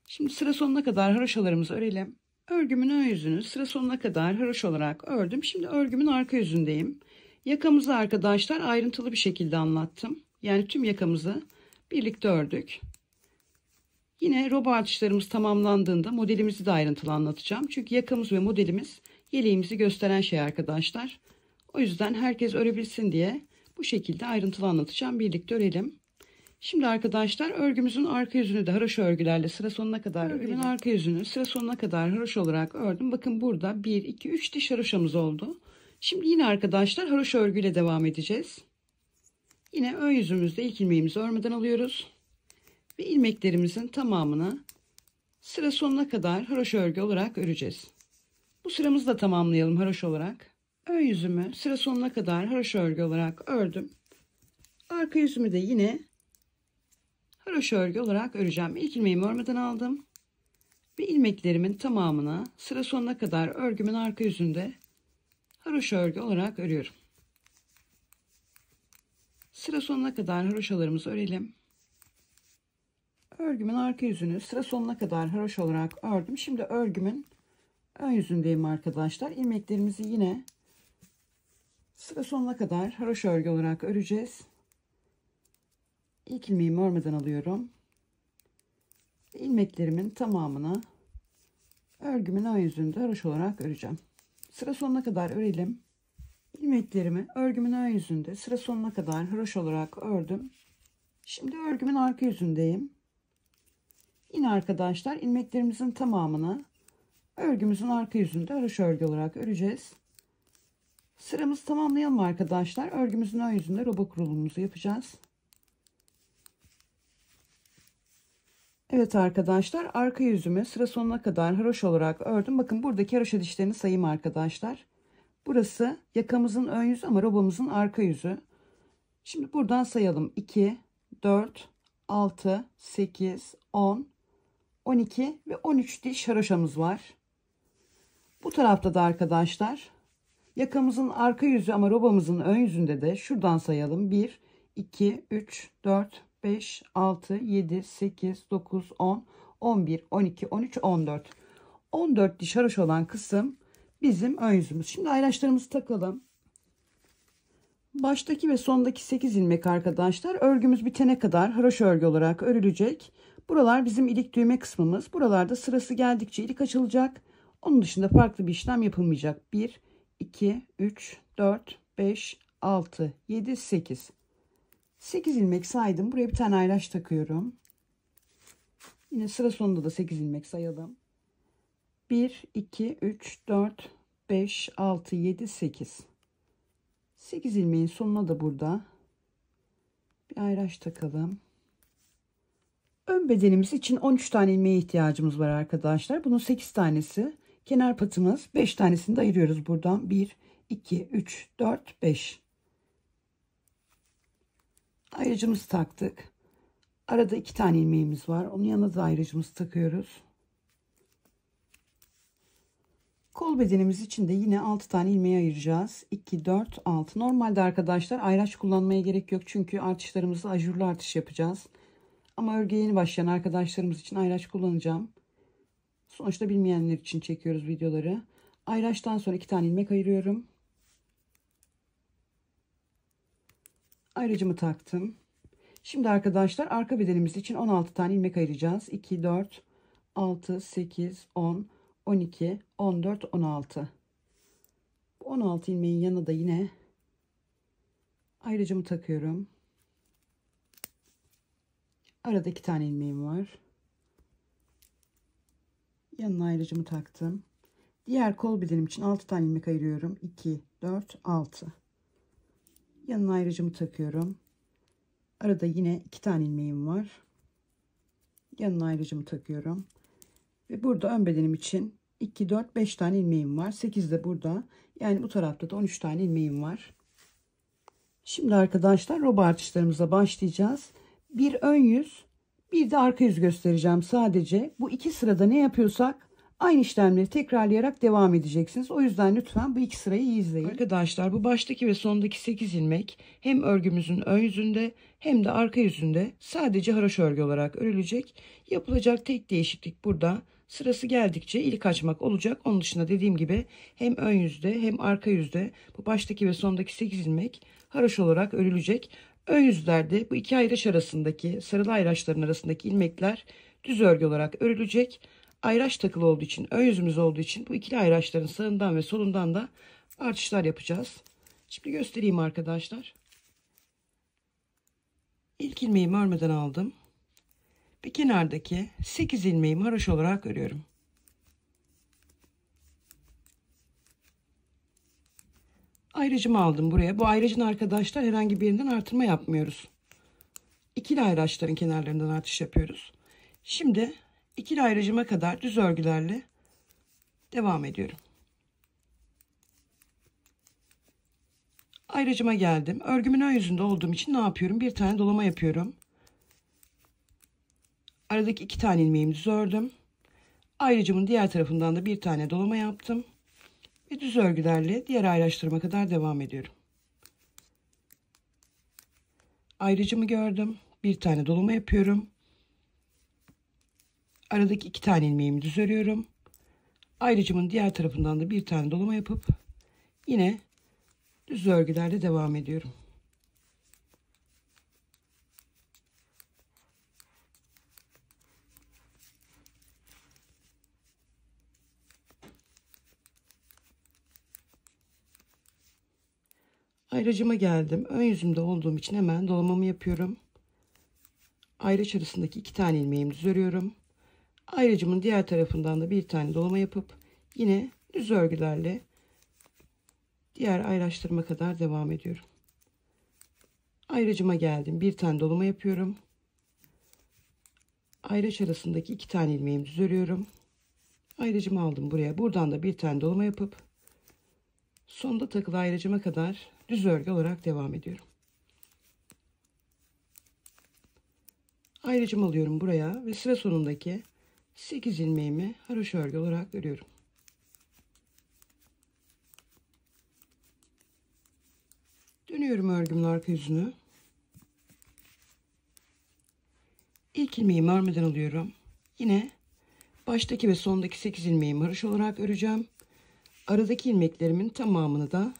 Şimdi sıra sonuna kadar haroşalarımızı örelim. Örgümün ön yüzünü sıra sonuna kadar haroşa olarak ördüm. Şimdi örgümün arka yüzündeyim. Yakamızı arkadaşlar ayrıntılı bir şekilde anlattım. Yani tüm yakamızı birlikte ördük. Yine roba artışlarımız tamamlandığında modelimizi de ayrıntılı anlatacağım. Çünkü yakamız ve modelimiz yeleğimizi gösteren şey arkadaşlar. O yüzden herkes örebilsin diye bu şekilde ayrıntılı anlatacağım. Birlikte örelim. Şimdi arkadaşlar örgümüzün arka yüzünü de haroşa örgülerle sıra sonuna kadar örgümün arka yüzünü sıra sonuna kadar haroşa olarak ördüm. Bakın burada 1, 2, 3 diş haroşamız oldu. Şimdi yine arkadaşlar haroşa örgüyle devam edeceğiz. Yine ön yüzümüzde ilk ilmeğimizi örmeden alıyoruz. Ve ilmeklerimizin tamamını sıra sonuna kadar haroşa örgü olarak öreceğiz. Bu sıramızı da tamamlayalım haroşa olarak. Ön yüzümü sıra sonuna kadar haroşa örgü olarak ördüm. Arka yüzümü de yine haroşa örgü olarak öreceğim. İlk ilmeğimi örmeden aldım. Ve ilmeklerimin tamamını sıra sonuna kadar örgümün arka yüzünde haroşa örgü olarak örüyorum. Sıra sonuna kadar haroşalarımızı örelim. Örgümün arka yüzünü sıra sonuna kadar haroşa olarak ördüm. Şimdi örgümün ön yüzündeyim arkadaşlar. İlmeklerimizi yine sıra sonuna kadar haroşa örgü olarak öreceğiz. İlk ilmeğimi örmeden alıyorum. İlmeklerimin tamamını örgümün ön yüzünde haroşa olarak öreceğim. Sıra sonuna kadar örelim. İlmeklerimi örgümün ön yüzünde sıra sonuna kadar haroşa olarak ördüm. Şimdi örgümün arka yüzündeyim. Yine arkadaşlar ilmeklerimizin tamamını örgümüzün arka yüzünde haroşa örgü olarak öreceğiz. Sıramızı tamamlayalım arkadaşlar. Örgümüzün ön yüzünde roba kurulumumuzu yapacağız. Evet arkadaşlar, arka yüzümü sıra sonuna kadar haroşa olarak ördüm. Bakın buradaki haroşa dişlerini sayayım arkadaşlar. Burası yakamızın ön yüzü ama robamızın arka yüzü. Şimdi buradan sayalım. 2, 4, 6, 8, 10, 12 ve 13 diş haroşamız var. Bu tarafta da arkadaşlar yakamızın arka yüzü ama robamızın ön yüzünde de şuradan sayalım. 1, 2, 3, 4, 5, 6, 7, 8, 9, 10, 11, 12, 13, 14. 14 diş haroşa olan kısım bizim ön yüzümüz. Şimdi ayraçlarımızı takalım. Baştaki ve sondaki 8 ilmek arkadaşlar örgümüz bitene kadar haroşa örgü olarak örülecek. Buralar bizim ilik düğme kısmımız. Buralarda sırası geldikçe ilik açılacak. Onun dışında farklı bir işlem yapılmayacak. 1, 2, 3, 4, 5, 6, 7, 8. 8 ilmek saydım. Buraya bir tane ayraç takıyorum. Yine sıra sonunda da 8 ilmek sayalım. 1, 2, 3, 4, 5, 6, 7, 8. 8 ilmeğin sonuna da burada bir ayraç takalım. Ön bedenimiz için 13 tane ilmeğe ihtiyacımız var arkadaşlar. Bunun 8 tanesi kenar patımız. 5 tanesini de ayırıyoruz buradan. 1, 2, 3, 4, 5. Ayracımızı taktık. Arada 2 tane ilmeğimiz var. Onun yanına da ayracımızı takıyoruz. Kol bedenimiz için de yine 6 tane ilmeği ayıracağız. 2, 4, 6. Normalde arkadaşlar ayraç kullanmaya gerek yok. Çünkü artışlarımızda ajurlu artış yapacağız. Ama örgüye yeni başlayan arkadaşlarımız için ayraç kullanacağım. Sonuçta bilmeyenler için çekiyoruz videoları. Ayraçtan sonra 2 tane ilmek ayırıyorum. Ayracımı taktım. Şimdi arkadaşlar arka bedenimiz için 16 tane ilmek ayıracağız. 2, 4, 6, 8, 10, 12, 14, 16. Bu 16 ilmeğin yanına da yine ayracımı takıyorum. Arada 2 tane ilmeğim var. Yanına ayracımı taktım. Diğer kol bedenim için 6 tane ilmek ayırıyorum. 2, 4, 6. Yanına ayracımı takıyorum. Arada yine 2 tane ilmeğim var. Yanına ayracımı takıyorum. Ve burada ön bedenim için 2, 4, 5 tane ilmeğim var. 8 de burada. Yani bu tarafta da 13 tane ilmeğim var. Şimdi arkadaşlar roba artışlarımıza başlayacağız. Bir ön yüz, bir de arka yüz göstereceğim sadece. Bu iki sırada ne yapıyorsak aynı işlemleri tekrarlayarak devam edeceksiniz. O yüzden lütfen bu iki sırayı iyi izleyin. Arkadaşlar bu baştaki ve sondaki 8 ilmek hem örgümüzün ön yüzünde hem de arka yüzünde sadece haroşa örgü olarak örülecek. Yapılacak tek değişiklik burada. Sırası geldikçe ilik açmak olacak. Onun dışında dediğim gibi hem ön yüzde hem arka yüzde bu baştaki ve sondaki 8 ilmek haroşa olarak örülecek. Ön yüzlerde bu iki ayraç arasındaki sarılı ayraçların arasındaki ilmekler düz örgü olarak örülecek. Ayraç takılı olduğu için, ön yüzümüz olduğu için bu ikili ayraçların sağından ve solundan da artışlar yapacağız. Şimdi göstereyim arkadaşlar. İlk ilmeğimi örmeden aldım. Bir kenardaki 8 ilmeğimi haroşa olarak örüyorum. Ayracımı aldım buraya. Bu ayracın arkadaşlar herhangi bir yerinden artırma yapmıyoruz. İkili ayraçların kenarlarından artış yapıyoruz. Şimdi ikili ayracıma kadar düz örgülerle devam ediyorum. Ayracıma geldim. Örgümün ön yüzünde olduğum için ne yapıyorum? Bir tane dolama yapıyorum. Aradaki 2 tane ilmeğimi düz ördüm. Ayracımın diğer tarafından da bir tane dolama yaptım. Ve düz örgülerle diğer ayraçlarıma kadar devam ediyorum. Ayracımı gördüm. Bir tane dolama yapıyorum. Aradaki 2 tane ilmeğimi düz örüyorum. Ayrıcımın diğer tarafından da bir tane dolama yapıp yine düz örgülerle devam ediyorum. Ayrıcıma geldim. Ön yüzümde olduğum için hemen dolamamı yapıyorum. Ayrıç arasındaki 2 tane ilmeğimi düz örüyorum. Ayrıcımın diğer tarafından da bir tane dolama yapıp yine düz örgülerle diğer ayraçlarıma kadar devam ediyorum. Ayrıcıma geldim. Bir tane dolama yapıyorum. Ayraç arasındaki 2 tane ilmeğimi düz örüyorum. Ayrıcımı aldım buraya. Buradan da bir tane dolama yapıp sonda takılı ayrıcıma kadar düz örgü olarak devam ediyorum. Ayrıcımı alıyorum buraya ve sıra sonundaki 8 ilmeğimi haroşa örgü olarak örüyorum. Dönüyorum örgümün arka yüzünü. İlk ilmeğimi örmeden alıyorum. Yine baştaki ve sondaki 8 ilmeğimi haroşa olarak öreceğim. Aradaki ilmeklerimin tamamını da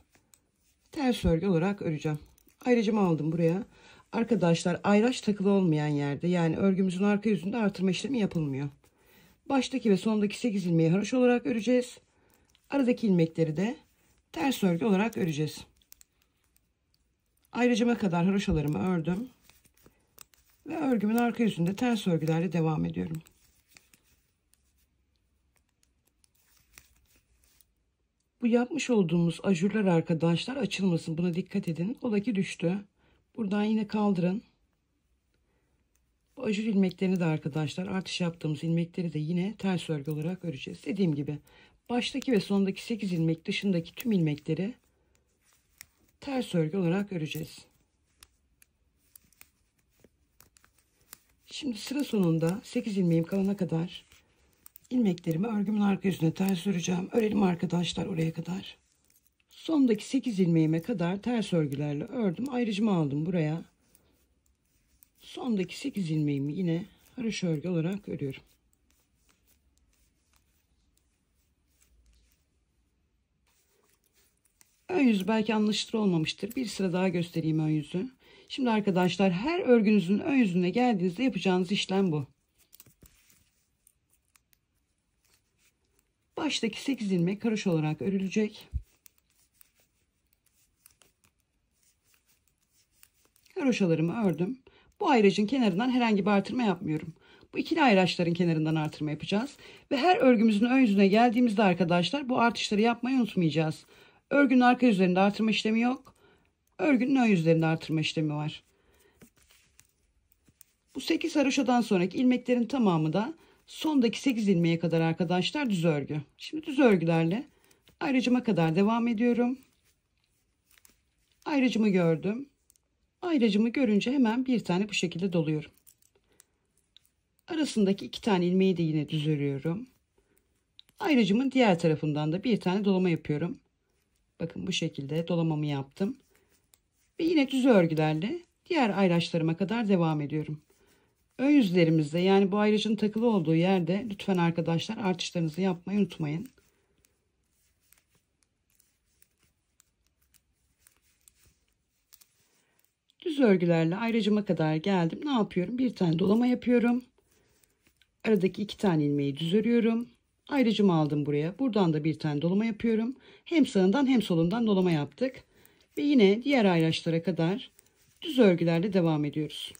ters örgü olarak öreceğim. Ayrıcımı aldım buraya. Arkadaşlar ayraç takılı olmayan yerde, yani örgümüzün arka yüzünde artırma işlemi yapılmıyor. Baştaki ve sondaki 8 ilmeği haroşa olarak öreceğiz. Aradaki ilmekleri de ters örgü olarak öreceğiz. Ayrıcıma kadar haroşalarımı ördüm. Ve örgümün arka yüzünde ters örgülerle devam ediyorum. Bu yapmış olduğumuz ajurlar arkadaşlar açılmasın. Buna dikkat edin. Ola ki düştü. Buradan yine kaldırın. Bu ajur ilmeklerini de arkadaşlar, artış yaptığımız ilmekleri de yine ters örgü olarak öreceğiz. Dediğim gibi baştaki ve sondaki 8 ilmek dışındaki tüm ilmekleri ters örgü olarak öreceğiz. Şimdi sıra sonunda 8 ilmeğim kalana kadar ilmeklerimi örgümün arka yüzüne ters öreceğim. Örelim arkadaşlar oraya kadar. Sondaki 8 ilmeğime kadar ters örgülerle ördüm. Ayrıcımı aldım buraya. Sondaki 8 ilmeğimi yine haroşa örgü olarak örüyorum. Ön yüzü belki anlaşılır olmamıştır. Bir sıra daha göstereyim ön yüzü. Şimdi arkadaşlar her örgünüzün ön yüzüne geldiğinizde yapacağınız işlem bu. Baştaki 8 ilmek haroşa olarak örülecek. Haroşalarımı ördüm. Bu ayracın kenarından herhangi bir artırma yapmıyorum. Bu ikili ayraçların kenarından artırma yapacağız. Ve her örgümüzün ön yüzüne geldiğimizde arkadaşlar bu artışları yapmayı unutmayacağız. Örgünün arka yüzlerinde artırma işlemi yok. Örgünün ön yüzlerinde artırma işlemi var. Bu 8 haroşadan sonraki ilmeklerin tamamı da sondaki 8 ilmeğe kadar arkadaşlar düz örgü. Şimdi düz örgülerle ayracıma kadar devam ediyorum. Ayracımı gördüm. Ayracımı görünce hemen bir tane bu şekilde doluyorum. Arasındaki 2 tane ilmeği de yine düz örüyorum. Ayracımın diğer tarafından da bir tane dolama yapıyorum. Bakın bu şekilde dolamamı yaptım. Ve yine düz örgülerle diğer ayraçlarıma kadar devam ediyorum. Ön yüzlerimizde, yani bu ayracın takılı olduğu yerde lütfen arkadaşlar artışlarınızı yapmayı unutmayın. Düz örgülerle ayracıma kadar geldim. Ne yapıyorum? Bir tane dolama yapıyorum. Aradaki 2 tane ilmeği düz örüyorum. Ayracımı aldım buraya. Buradan da bir tane dolama yapıyorum. Hem sağından hem solundan dolama yaptık. Ve yine diğer ayraçlara kadar düz örgülerle devam ediyoruz.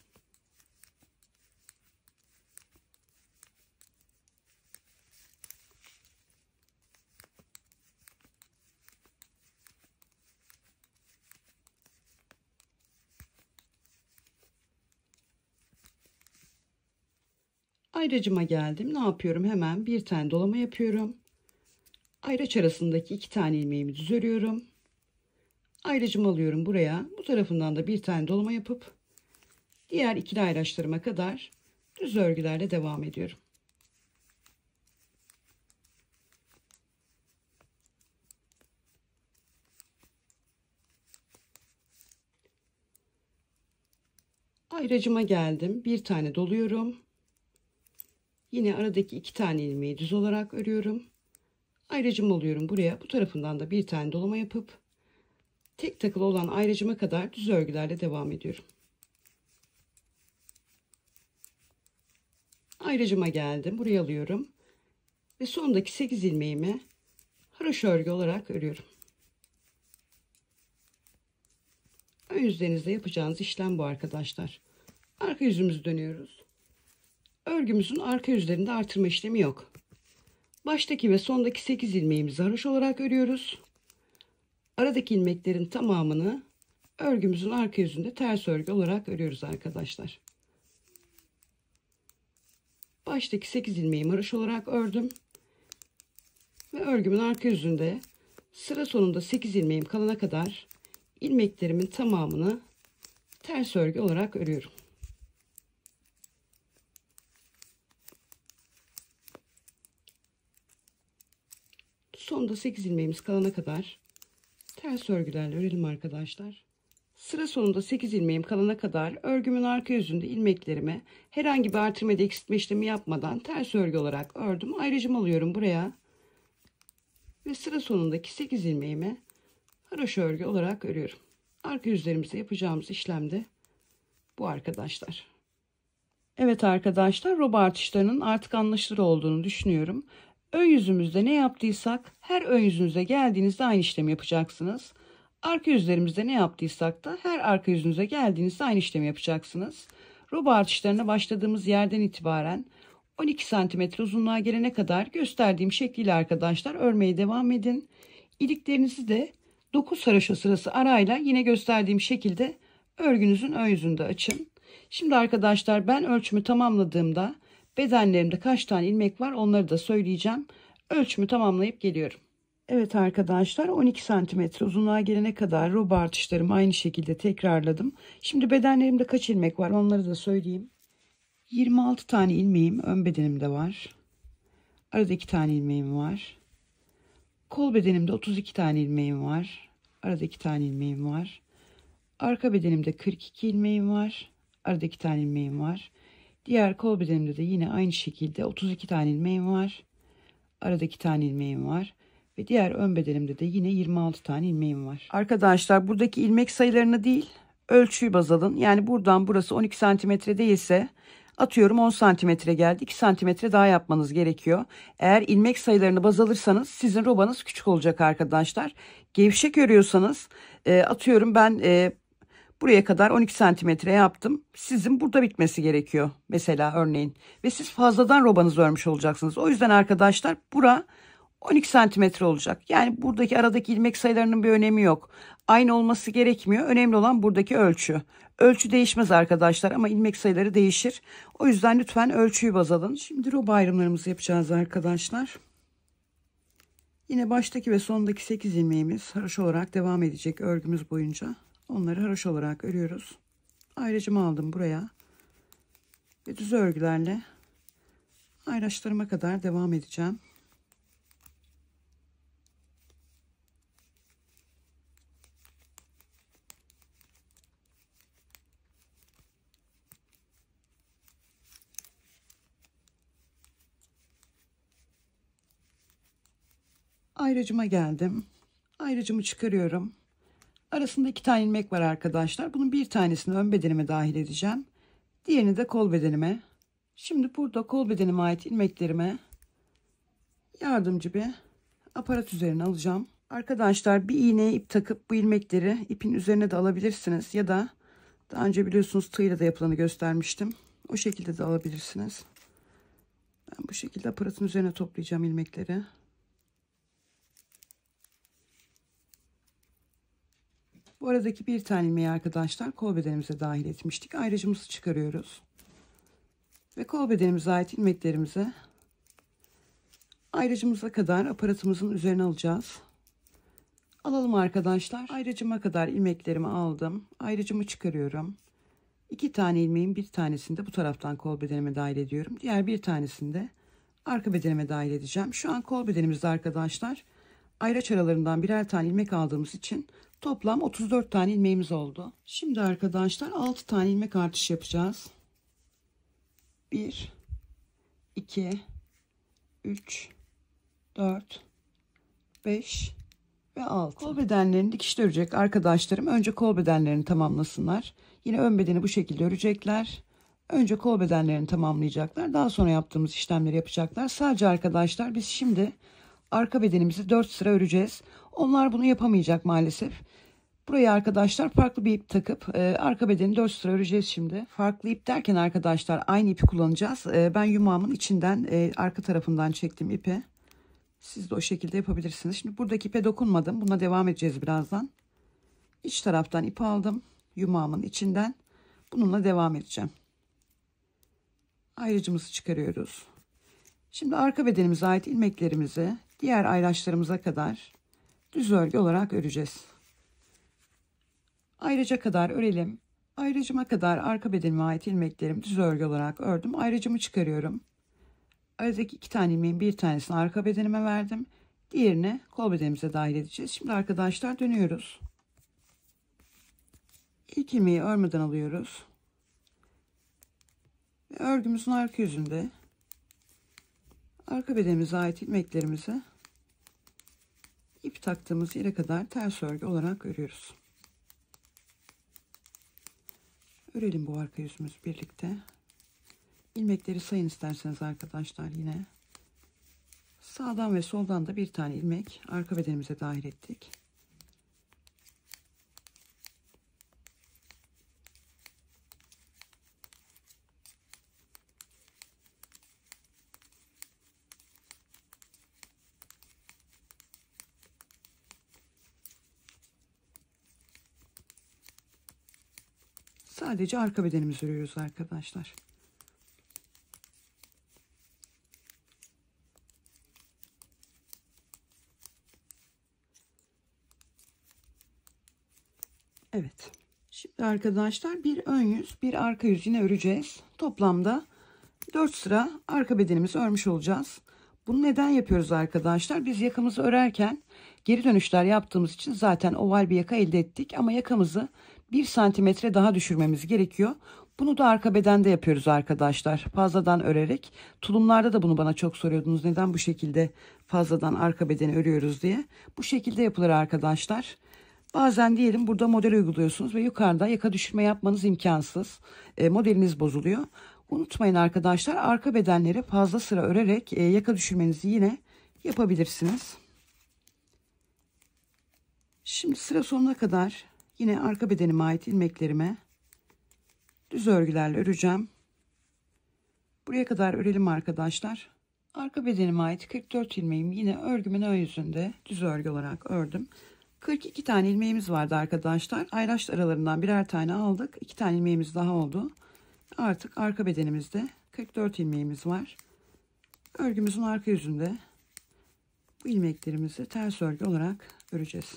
Ayracıma geldim. Ne yapıyorum? Hemen bir tane dolama yapıyorum. Ayraç arasındaki 2 tane ilmeğimi düz örüyorum. Ayracımı alıyorum buraya. Bu tarafından da bir tane dolama yapıp diğer ikili ayraçlarıma kadar düz örgülerle devam ediyorum. Ayracıma geldim. Bir tane doluyorum. Yine aradaki 2 tane ilmeği düz olarak örüyorum. Ayracım alıyorum buraya. Bu tarafından da bir tane dolama yapıp tek takılı olan ayracıma kadar düz örgülerle devam ediyorum. Ayracıma geldim. Buraya alıyorum. Ve sondaki 8 ilmeğimi haroşa örgü olarak örüyorum. Ön yüzlerinizde yapacağınız işlem bu arkadaşlar. Arka yüzümüzü dönüyoruz. Örgümüzün arka yüzlerinde artırma işlemi yok. Baştaki ve sondaki 8 ilmeğimizi haroşa olarak örüyoruz. Aradaki ilmeklerin tamamını örgümüzün arka yüzünde ters örgü olarak örüyoruz arkadaşlar. Baştaki 8 ilmeğimi haroşa olarak ördüm. Ve örgümün arka yüzünde sıra sonunda 8 ilmeğim kalana kadar ilmeklerimin tamamını ters örgü olarak örüyorum. Sonda 8 ilmeğimiz kalana kadar ters örgülerle örelim arkadaşlar. Sıra sonunda 8 ilmeğim kalana kadar örgümün arka yüzünde ilmeklerimi herhangi bir artırma ya da eksiltme işlemi yapmadan ters örgü olarak ördüm. Ayrıcım alıyorum buraya. Ve sıra sonundaki 8 ilmeğimi haroşa örgü olarak örüyorum. Arka yüzlerimize yapacağımız işlem de bu arkadaşlar. Evet arkadaşlar, roba artışlarının artık anlaşılır olduğunu düşünüyorum. Ön yüzümüzde ne yaptıysak her ön yüzünüze geldiğinizde aynı işlemi yapacaksınız. Arka yüzlerimizde ne yaptıysak da her arka yüzünüze geldiğinizde aynı işlemi yapacaksınız. Roba artışlarına başladığımız yerden itibaren 12 cm uzunluğa gelene kadar gösterdiğim şekliyle arkadaşlar örmeye devam edin. İliklerinizi de 9 haroşa sırası arayla yine gösterdiğim şekilde örgünüzün ön yüzünde açın. Şimdi arkadaşlar ben ölçümü tamamladığımda bedenlerimde kaç tane ilmek var onları da söyleyeceğim. Ölçümü tamamlayıp geliyorum. Evet arkadaşlar, 12 cm uzunluğa gelene kadar roba artışlarımı aynı şekilde tekrarladım. Şimdi bedenlerimde kaç ilmek var onları da söyleyeyim. 26 tane ilmeğim ön bedenimde var. Arada 2 tane ilmeğim var. Kol bedenimde 32 tane ilmeğim var. Arada 2 tane ilmeğim var. Arka bedenimde 42 ilmeğim var. Arada 2 tane ilmeğim var. Diğer kol bedenimde de yine aynı şekilde 32 tane ilmeğim var. Arada 2 tane ilmeğim var. Ve diğer ön bedenimde de yine 26 tane ilmeğim var. Arkadaşlar buradaki ilmek sayılarını değil ölçüyü baz alın. Yani buradan burası 12 santimetre değilse atıyorum 10 santimetre geldi. 2 santimetre daha yapmanız gerekiyor. Eğer ilmek sayılarını baz alırsanız sizin robanız küçük olacak arkadaşlar. Gevşek örüyorsanız atıyorum ben buraya kadar 12 santimetre yaptım. Sizin burada bitmesi gerekiyor mesela örneğin. Ve siz fazladan robanızı örmüş olacaksınız. O yüzden arkadaşlar bura 12 santimetre olacak. Yani buradaki aradaki ilmek sayılarının bir önemi yok. Aynı olması gerekmiyor. Önemli olan buradaki ölçü. Ölçü değişmez arkadaşlar ama ilmek sayıları değişir. O yüzden lütfen ölçüyü baz alın. Şimdi roba ayrımlarımızı yapacağız arkadaşlar. Yine baştaki ve sondaki 8 ilmeğimiz haroşa olarak devam edecek örgümüz boyunca. Onları haroşa olarak örüyoruz. Ayrıcımı aldım buraya. Ve düz örgülerle ayraçlarıma kadar devam edeceğim. Ayrıcıma geldim. Ayrıcımı çıkarıyorum. Arasında 2 tane ilmek var arkadaşlar. Bunun bir tanesini ön bedenime dahil edeceğim. Diğerini de kol bedenime. Şimdi burada kol bedenime ait ilmeklerime yardımcı bir aparat üzerine alacağım. Arkadaşlar bir iğneye ip takıp bu ilmekleri ipin üzerine de alabilirsiniz. Ya da daha önce biliyorsunuz tığla da yapılanı göstermiştim. O şekilde de alabilirsiniz. Ben bu şekilde aparatın üzerine toplayacağım ilmekleri. Bu aradaki bir tane ilmeği arkadaşlar kol bedenimize dahil etmiştik. Ayrıcımızı çıkarıyoruz. Ve kol bedenimize ait ilmeklerimizi ayrıcımıza kadar aparatımızın üzerine alacağız. Alalım arkadaşlar. Ayrıcıma kadar ilmeklerimi aldım. Ayrıcımı çıkarıyorum. 2 tane ilmeğin bir tanesini de bu taraftan kol bedenime dahil ediyorum. Diğer bir tanesini de arka bedenime dahil edeceğim. Şu an kol bedenimizde arkadaşlar ayraç aralarından birer tane ilmek aldığımız için toplam 34 tane ilmeğimiz oldu. Şimdi arkadaşlar 6 tane ilmek artış yapacağız. 1 2 3 4 5 ve 6. Kol bedenlerini dikişte örecek arkadaşlarım önce kol bedenlerini tamamlasınlar. Yine ön bedeni bu şekilde örecekler. Önce kol bedenlerini tamamlayacaklar. Daha sonra yaptığımız işlemleri yapacaklar. Sadece arkadaşlar biz şimdi arka bedenimizi 4 sıra öreceğiz. Onlar bunu yapamayacak maalesef. Buraya arkadaşlar farklı bir ip takıp arka bedeni 4 sıra öreceğiz şimdi. Farklı ip derken arkadaşlar aynı ipi kullanacağız. Ben yumağımın içinden arka tarafından çektim ipi. Siz de o şekilde yapabilirsiniz. Şimdi buradaki ipe dokunmadım. Buna devam edeceğiz birazdan. İç taraftan ip aldım. Yumağımın içinden. Bununla devam edeceğim. Ayrıcımızı çıkarıyoruz. Şimdi arka bedenimize ait ilmeklerimizi diğer ayraçlarımıza kadar düz örgü olarak öreceğiz. Ayrıca kadar örelim. Ayrıcıma kadar arka bedenime ait ilmeklerimi düz örgü olarak ördüm. Ayrıcımı çıkarıyorum. Aradaki 2 tane ilmeğin bir tanesini arka bedenime verdim. Diğerini kol bedenimize dahil edeceğiz. Şimdi arkadaşlar dönüyoruz. İlk ilmeği örmeden alıyoruz. Ve örgümüzün arka yüzünde arka bedenimize ait ilmeklerimizi ip taktığımız yere kadar ters örgü olarak örüyoruz. Örelim bu arka yüzümüz birlikte. İlmekleri sayın isterseniz arkadaşlar yine. Sağdan ve soldan da bir tane ilmek arka bedenimize dahil ettik. Sadece arka bedenimizi örüyoruz arkadaşlar. Evet. Şimdi arkadaşlar bir ön yüz, bir arka yüz yine öreceğiz. Toplamda 4 sıra arka bedenimizi örmüş olacağız. Bunu neden yapıyoruz arkadaşlar? Biz yakamızı örerken geri dönüşler yaptığımız için zaten oval bir yaka elde ettik. Ama yakamızı 1 santimetre daha düşürmemiz gerekiyor. Bunu da arka bedende yapıyoruz arkadaşlar. Fazladan örerek. Tulumlarda da bunu bana çok soruyordunuz. Neden bu şekilde fazladan arka bedeni örüyoruz diye. Bu şekilde yapılır arkadaşlar. Bazen diyelim burada model uyguluyorsunuz ve yukarıda yaka düşürme yapmanız imkansız. Modeliniz bozuluyor. Unutmayın arkadaşlar arka bedenleri fazla sıra örerek yaka düşürmenizi yine yapabilirsiniz. Şimdi sıra sonuna kadar yine arka bedenime ait ilmeklerime düz örgülerle öreceğim. Buraya kadar örelim arkadaşlar. Arka bedenime ait 44 ilmeğimi yine örgümün ön yüzünde düz örgü olarak ördüm. 42 tane ilmeğimiz vardı arkadaşlar. Ayraç aralarından birer tane aldık. 2 tane ilmeğimiz daha oldu. Artık arka bedenimizde 44 ilmeğimiz var. Örgümüzün arka yüzünde bu ilmeklerimizi ters örgü olarak öreceğiz.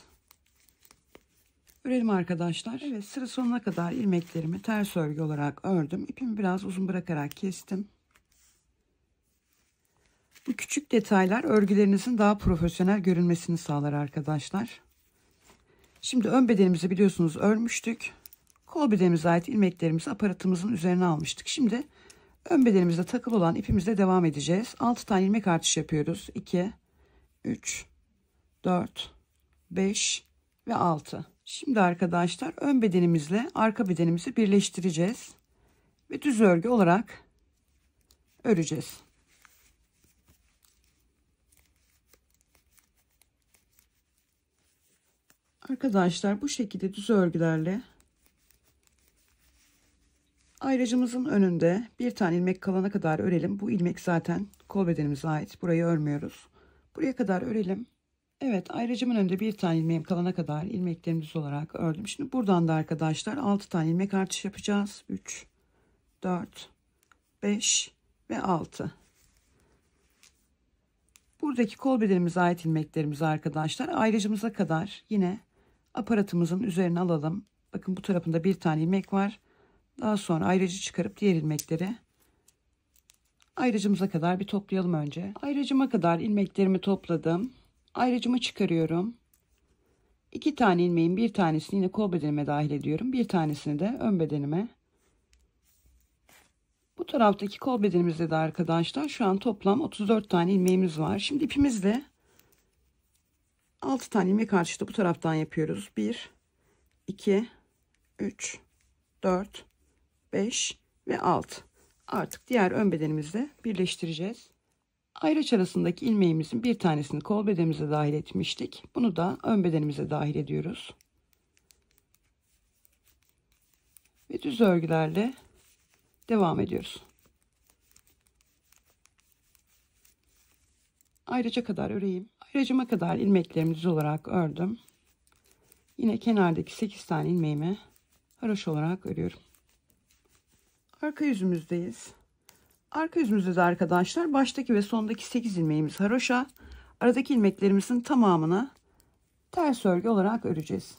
Örelim arkadaşlar. Evet, sıra sonuna kadar ilmeklerimi ters örgü olarak ördüm. İpimi biraz uzun bırakarak kestim. Bu küçük detaylar örgülerinizin daha profesyonel görünmesini sağlar arkadaşlar. Şimdi ön bedenimizi biliyorsunuz örmüştük. Kol bedenimize ait ilmeklerimizi aparatımızın üzerine almıştık. Şimdi ön bedenimizde takılı olan ipimizle devam edeceğiz. 6 tane ilmek artış yapıyoruz. 2, 3, 4, 5 ve 6. Şimdi arkadaşlar ön bedenimizle arka bedenimizi birleştireceğiz. Ve düz örgü olarak öreceğiz. Arkadaşlar bu şekilde düz örgülerle ayracımızın önünde bir tane ilmek kalana kadar örelim. Bu ilmek zaten kol bedenimize ait. Burayı örmüyoruz. Buraya kadar örelim. Evet, ayracımın önünde bir tane ilmeğim kalana kadar ilmeklerimi düz olarak ördüm. Şimdi buradan da arkadaşlar 6 tane ilmek artış yapacağız. 3, 4, 5 ve 6. Buradaki kol bedenimize ait ilmeklerimizi arkadaşlar ayracımıza kadar yine aparatımızın üzerine alalım. Bakın bu tarafında bir tane ilmek var. Daha sonra ayracı çıkarıp diğer ilmekleri ayracımıza kadar bir toplayalım önce. Ayracıma kadar ilmeklerimi topladım. Ayracımı çıkarıyorum. 2 tane ilmeğin bir tanesini yine kol bedenime dahil ediyorum. Bir tanesini de ön bedenime. Bu taraftaki kol bedenimizde de arkadaşlar şu an toplam 34 tane ilmeğimiz var. Şimdi ipimizle 6 tane ilmek artışı da bu taraftan yapıyoruz. 1, 2, 3, 4, 5 ve 6. Artık diğer ön bedenimizle birleştireceğiz. Ayraç arasındaki ilmeğimizin bir tanesini kol bedenimize dahil etmiştik. Bunu da ön bedenimize dahil ediyoruz. Ve düz örgülerle devam ediyoruz. Ayraca kadar öreyim. Ayracıma kadar ilmeklerimi düz olarak ördüm. Yine kenardaki 8 tane ilmeğimi haroşa olarak örüyorum. Arka yüzümüzdeyiz. Arka yüzümüzde de arkadaşlar baştaki ve sondaki 8 ilmeğimiz haroşa. Aradaki ilmeklerimizin tamamını ters örgü olarak öreceğiz.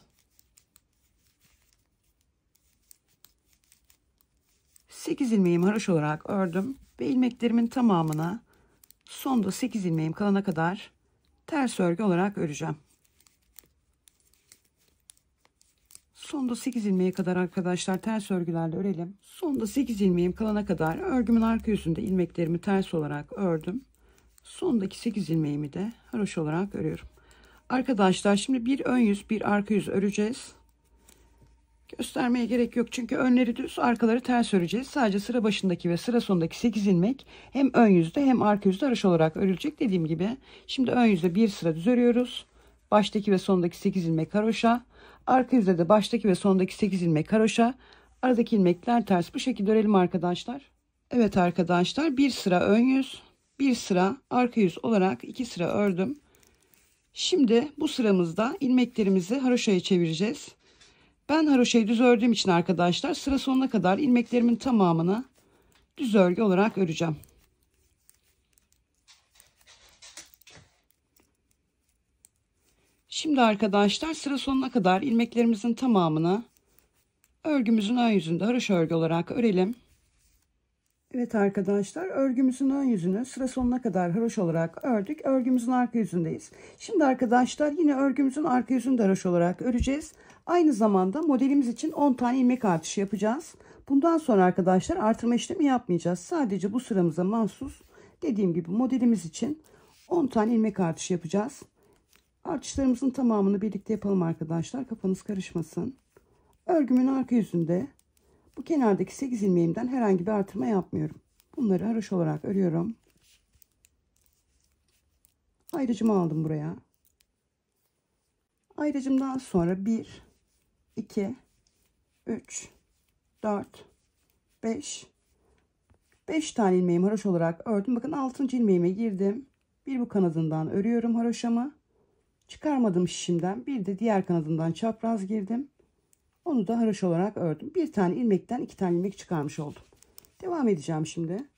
8 ilmeğimi haroşa olarak ördüm ve ilmeklerimin tamamını sonda 8 ilmeğim kalana kadar ters örgü olarak öreceğim. Sonda 8 ilmeğe kadar arkadaşlar ters örgülerle örelim. Sonda 8 ilmeğim kalana kadar örgümün arka yüzünde ilmeklerimi ters olarak ördüm. Sondaki 8 ilmeğimi de haroşa olarak örüyorum. Arkadaşlar şimdi bir ön yüz bir arka yüz öreceğiz. Göstermeye gerek yok çünkü önleri düz, arkaları ters öreceğiz. Sadece sıra başındaki ve sıra sonundaki 8 ilmek hem ön yüzde hem arka yüzde haroşa olarak örülecek. Dediğim gibi şimdi ön yüzde bir sıra düz örüyoruz. Baştaki ve sondaki 8 ilmek haroşa. Arka yüzde de baştaki ve sondaki 8 ilmek haroşa. Aradaki ilmekler ters. Bu şekilde örelim arkadaşlar. Evet arkadaşlar, bir sıra ön yüz, bir sıra arka yüz olarak 2 sıra ördüm. Şimdi bu sıramızda ilmeklerimizi haroşaya çevireceğiz. Ben haroşayı düz ördüğüm için arkadaşlar sıra sonuna kadar ilmeklerimin tamamını düz örgü olarak öreceğim. Şimdi arkadaşlar sıra sonuna kadar ilmeklerimizin tamamını örgümüzün ön yüzünde haroşa örgü olarak örelim. Evet arkadaşlar, örgümüzün ön yüzünü sıra sonuna kadar haroşa olarak ördük. Örgümüzün arka yüzündeyiz. Şimdi arkadaşlar yine örgümüzün arka yüzünü de haroşa olarak öreceğiz. Aynı zamanda modelimiz için 10 tane ilmek artışı yapacağız. Bundan sonra arkadaşlar artırma işlemi yapmayacağız. Sadece bu sıramıza mahsus, dediğim gibi modelimiz için 10 tane ilmek artışı yapacağız. Artışlarımızın tamamını birlikte yapalım arkadaşlar. Kafanız karışmasın. Örgümün arka yüzünde bu kenardaki 8 ilmeğimden herhangi bir artırma yapmıyorum. Bunları haroşa olarak örüyorum. Ayrıcımı aldım buraya. Ayrıcımdan sonra 1, 2, 3, 4, 5 tane ilmeğimi haroşa olarak ördüm. Bakın 6. ilmeğime girdim. Bir bu kanadından örüyorum haroşamı. Çıkarmadım şişimden. Bir de diğer kanadından çapraz girdim. Onu da haroşa olarak ördüm. Bir tane ilmekten 2 tane ilmek çıkarmış oldum. Devam edeceğim şimdi.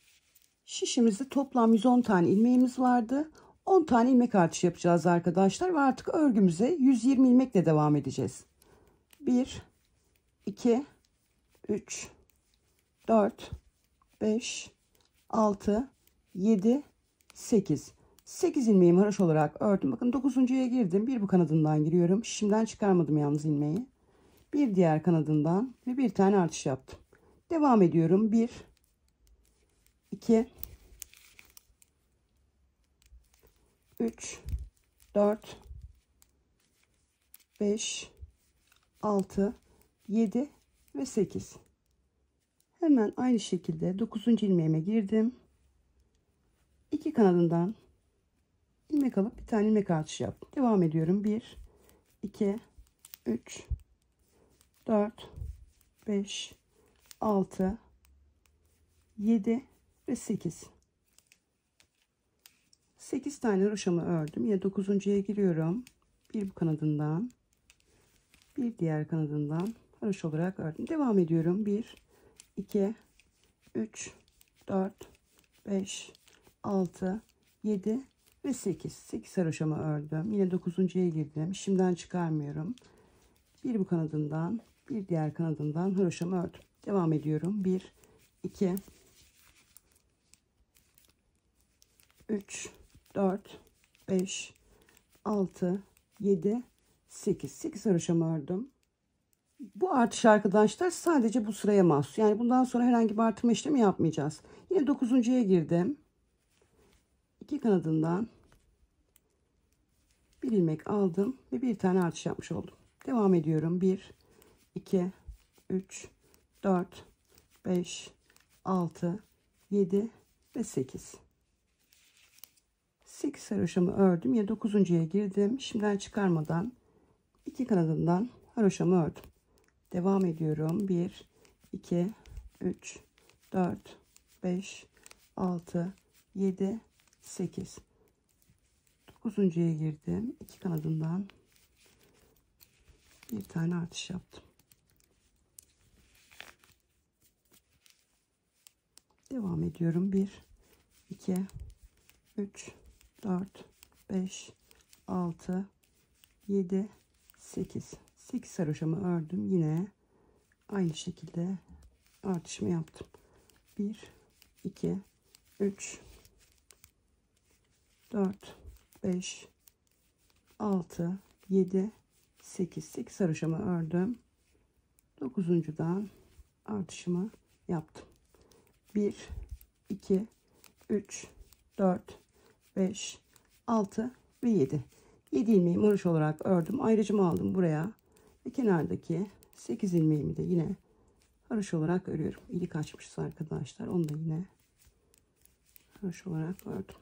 Şişimizde toplam 110 tane ilmeğimiz vardı. 10 tane ilmek artışı yapacağız arkadaşlar. Ve artık örgümüze 120 ilmekle devam edeceğiz. 1, 2, 3, 4, 5, 6, 7, 8. 8 ilmeğimi haroşa olarak ördüm. Bakın 9.'ya girdim. Bir bu kanadından giriyorum. Şişimden çıkarmadım yalnız ilmeği. Bir diğer kanadından ve bir tane artış yaptım. Devam ediyorum. 1, 2, 3, 4, 5, 6, 7 ve 8. Hemen aynı şekilde 9. ilmeğime girdim. 2 kanadından ilmek alıp bir tane ilmek artışı yaptım. Devam ediyorum. 1, 2, 3, 4, 5, 6, 7 ve 8. 8 tane haroşamı ördüm. Yine 9.'ya giriyorum. Bir bu kanadından, bir diğer kanadından haroşa olarak ördüm. Devam ediyorum. 1, 2, 3, 4, 5, 6, 7 ve 8. 8 haroşamı ördüm. Yine 9.'ya girdim. Şimdiden çıkarmıyorum. Bir bu kanadından, bir diğer kanadından haroşamı ördüm. Devam ediyorum. 1, 2, 3, 4, 5, 6, 7, 8. 8 haroşamı ördüm. Bu artış arkadaşlar sadece bu sıraya mahsus. Yani bundan sonra herhangi bir artırma işlemi yapmayacağız. Yine 9.'ya girdim. 2 kanadından Bir ilmek aldım ve bir tane artış yapmış oldum. Devam ediyorum. 1, 2, 3, 4, 5, 6, 7 ve 8. 8 haroşamı ördüm. Ya 9'uncuya girdim. Şimdiden çıkarmadan iki kanadından haroşamı ördüm. Devam ediyorum. 1, 2, 3, 4, 5, 6, 7, 8. 9'uncuya girdim. İki kanadından bir tane artış yaptım. Devam ediyorum. 1, 2, 3, 4, 5, 6, 7, 8. 8 haroşamı ördüm. Yine aynı şekilde artışımı yaptım. 1, 2, 3, 4, 5, 6, 7, 8. 8 haroşamı ördüm. 9'uncudan artışımı yaptım. 1, 2, 3, 4, 5, 6 ve 7. 7 ilmeğimi haroşa olarak ördüm. Ayrıcımı aldım buraya. Ve kenardaki 8 ilmeğimi de yine haroşa olarak örüyorum. İlik açmışız arkadaşlar. Onu da yine haroşa olarak ördüm.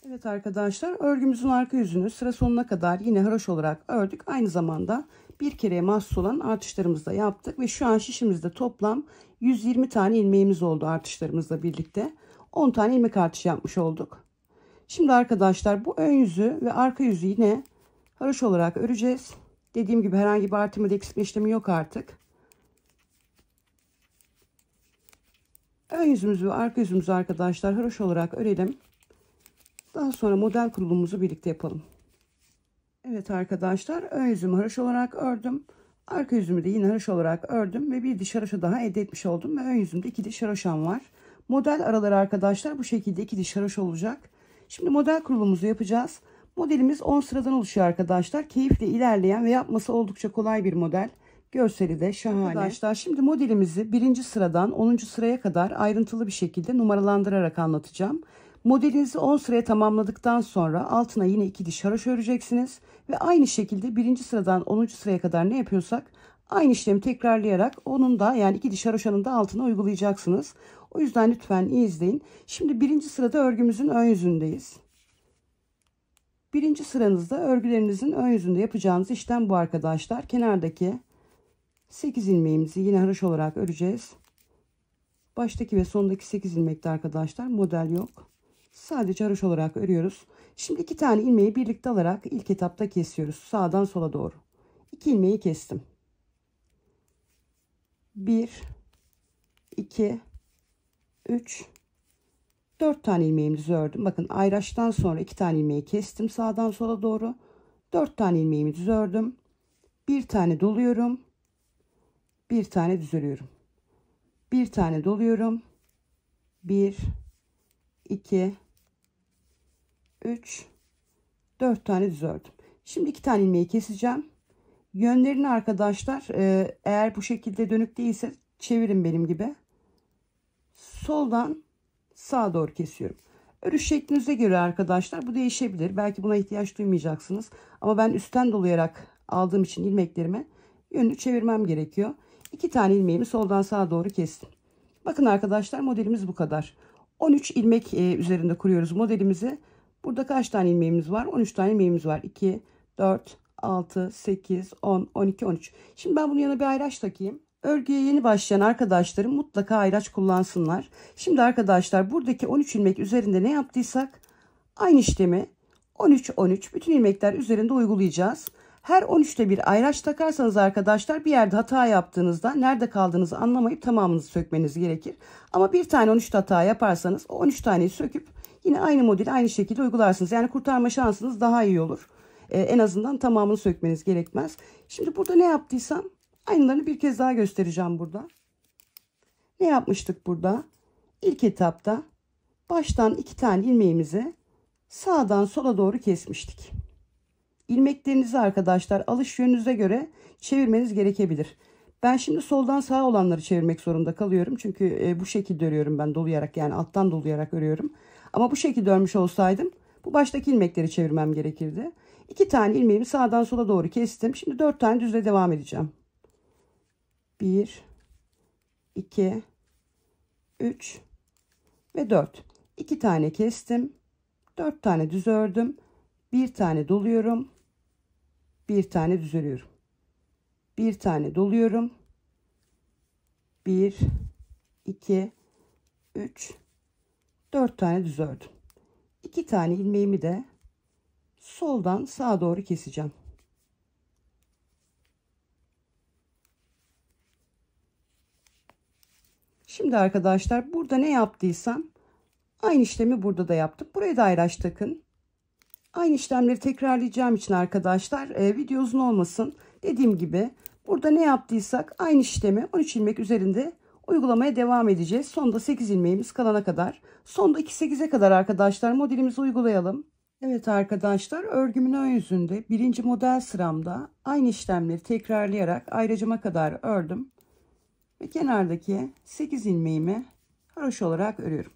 Evet arkadaşlar, örgümüzün arka yüzünü sıra sonuna kadar yine haroşa olarak ördük. Aynı zamanda bir kereye mahsus olan artışlarımızı da yaptık ve şu an şişimizde toplam 120 tane ilmeğimiz oldu artışlarımızla birlikte. 10 tane ilmek artışı yapmış olduk. Şimdi arkadaşlar bu ön yüzü ve arka yüzü yine haroşa olarak öreceğiz. Dediğim gibi herhangi bir artırma da eksiltme işlemi yok artık. Ön yüzümüzü ve arka yüzümüzü arkadaşlar haroşa olarak örelim. Daha sonra model kurulumumuzu birlikte yapalım. Evet arkadaşlar, ön yüzümü haroşa olarak ördüm. Arka yüzümü de yine haroşa olarak ördüm ve bir diş haroşa daha elde etmiş oldum ve ön yüzümde 2 diş haroşam var. Model araları arkadaşlar bu şekilde 2 diş haroşa olacak. Şimdi model kurulumumuzu yapacağız. Modelimiz 10 sıradan oluşuyor arkadaşlar. Keyifle ilerleyen ve yapması oldukça kolay bir model. Görseli de şahane. Arkadaşlar şimdi modelimizi 1. sıradan 10. sıraya kadar ayrıntılı bir şekilde numaralandırarak anlatacağım. Modelinizi 10 sıraya tamamladıktan sonra altına yine 2 diş haroşa öreceksiniz. Ve aynı şekilde 1. sıradan 10. sıraya kadar ne yapıyorsak aynı işlemi tekrarlayarak onun da yani 2 diş haroşanın da altına uygulayacaksınız. O yüzden lütfen iyi izleyin. Şimdi 1. sırada örgümüzün ön yüzündeyiz. 1. sıranızda örgülerinizin ön yüzünde yapacağınız işlem bu arkadaşlar. Kenardaki 8 ilmeğimizi yine haroşa olarak öreceğiz. Baştaki ve sondaki 8 ilmekte arkadaşlar model yok. Sadece haroşa olarak örüyoruz. Şimdi 2 tane ilmeği birlikte alarak ilk etapta kesiyoruz. Sağdan sola doğru. 2 ilmeği kestim. 1, 2, 3, 4 tane ilmeğimizi ördüm. Bakın ayraçtan sonra 2 tane ilmeği kestim sağdan sola doğru. 4 tane ilmeğimi düz ördüm. Bir tane doluyorum. Bir tane düz örüyorum. Bir tane doluyorum. 1, 2, 3, 4 tane düz ördüm. Şimdi 2 tane ilmeği keseceğim. Yönlerini arkadaşlar eğer bu şekilde dönük değilse çevirin benim gibi. Soldan sağa doğru kesiyorum. Örüş şeklinize göre arkadaşlar bu değişebilir. Belki buna ihtiyaç duymayacaksınız. Ama ben üstten dolayarak aldığım için ilmeklerimi yönünü çevirmem gerekiyor. 2 tane ilmeğimi soldan sağa doğru kestim. Bakın arkadaşlar modelimiz bu kadar. 13 ilmek üzerinde kuruyoruz modelimizi. Burada kaç tane ilmeğimiz var? 13 tane ilmeğimiz var. 2, 4, 6, 8, 10, 12, 13. Şimdi ben bunun yanına bir ayraç takayım. Örgüye yeni başlayan arkadaşlarım mutlaka ayraç kullansınlar. Şimdi arkadaşlar buradaki 13 ilmek üzerinde ne yaptıysak aynı işlemi 13, 13 bütün ilmekler üzerinde uygulayacağız. Her 13'te bir ayraç takarsanız arkadaşlar bir yerde hata yaptığınızda nerede kaldığınızı anlamayıp tamamınızı sökmeniz gerekir. Ama bir tane 13'te hata yaparsanız o 13 taneyi söküp yine aynı modeli aynı şekilde uygularsınız. Yani kurtarma şansınız daha iyi olur. En azından tamamını sökmeniz gerekmez. Şimdi burada ne yaptıysam aynılarını bir kez daha göstereceğim burada. Ne yapmıştık burada? İlk etapta baştan 2 tane ilmeğimizi sağdan sola doğru kesmiştik. İlmeklerinizi arkadaşlar alış yönünüze göre çevirmeniz gerekebilir. Ben şimdi soldan sağa olanları çevirmek zorunda kalıyorum. Çünkü bu şekilde örüyorum ben dolayarak yani alttan dolayarak örüyorum. Ama bu şekilde örmüş olsaydım Bu baştaki ilmekleri çevirmem gerekirdi. 2 tane ilmeğimi sağdan sola doğru kestim. Şimdi 4 tane düzle devam edeceğim. 1, 2, 3 ve 4. 2 tane kestim. 4 tane düz ördüm. 1 tane doluyorum. 1 tane düz örüyorum. 1 tane doluyorum. 1, 2, 3, 4 tane düz ördüm. 2 tane ilmeğimi de soldan sağa doğru keseceğim. Şimdi arkadaşlar burada ne yaptıysam aynı işlemi burada da yaptım. Buraya da ayraç takın. Aynı işlemleri tekrarlayacağım için arkadaşlar video uzun olmasın. Dediğim gibi burada ne yaptıysak aynı işlemi 13 ilmek üzerinde uygulamaya devam edeceğiz. Sonda 8 ilmeğimiz kalana kadar. Sonda 2-8'e kadar arkadaşlar modelimizi uygulayalım. Evet arkadaşlar, örgümün ön yüzünde birinci model sıramda aynı işlemleri tekrarlayarak ayracıma kadar ördüm. Ve kenardaki 8 ilmeğimi haroşa olarak örüyorum.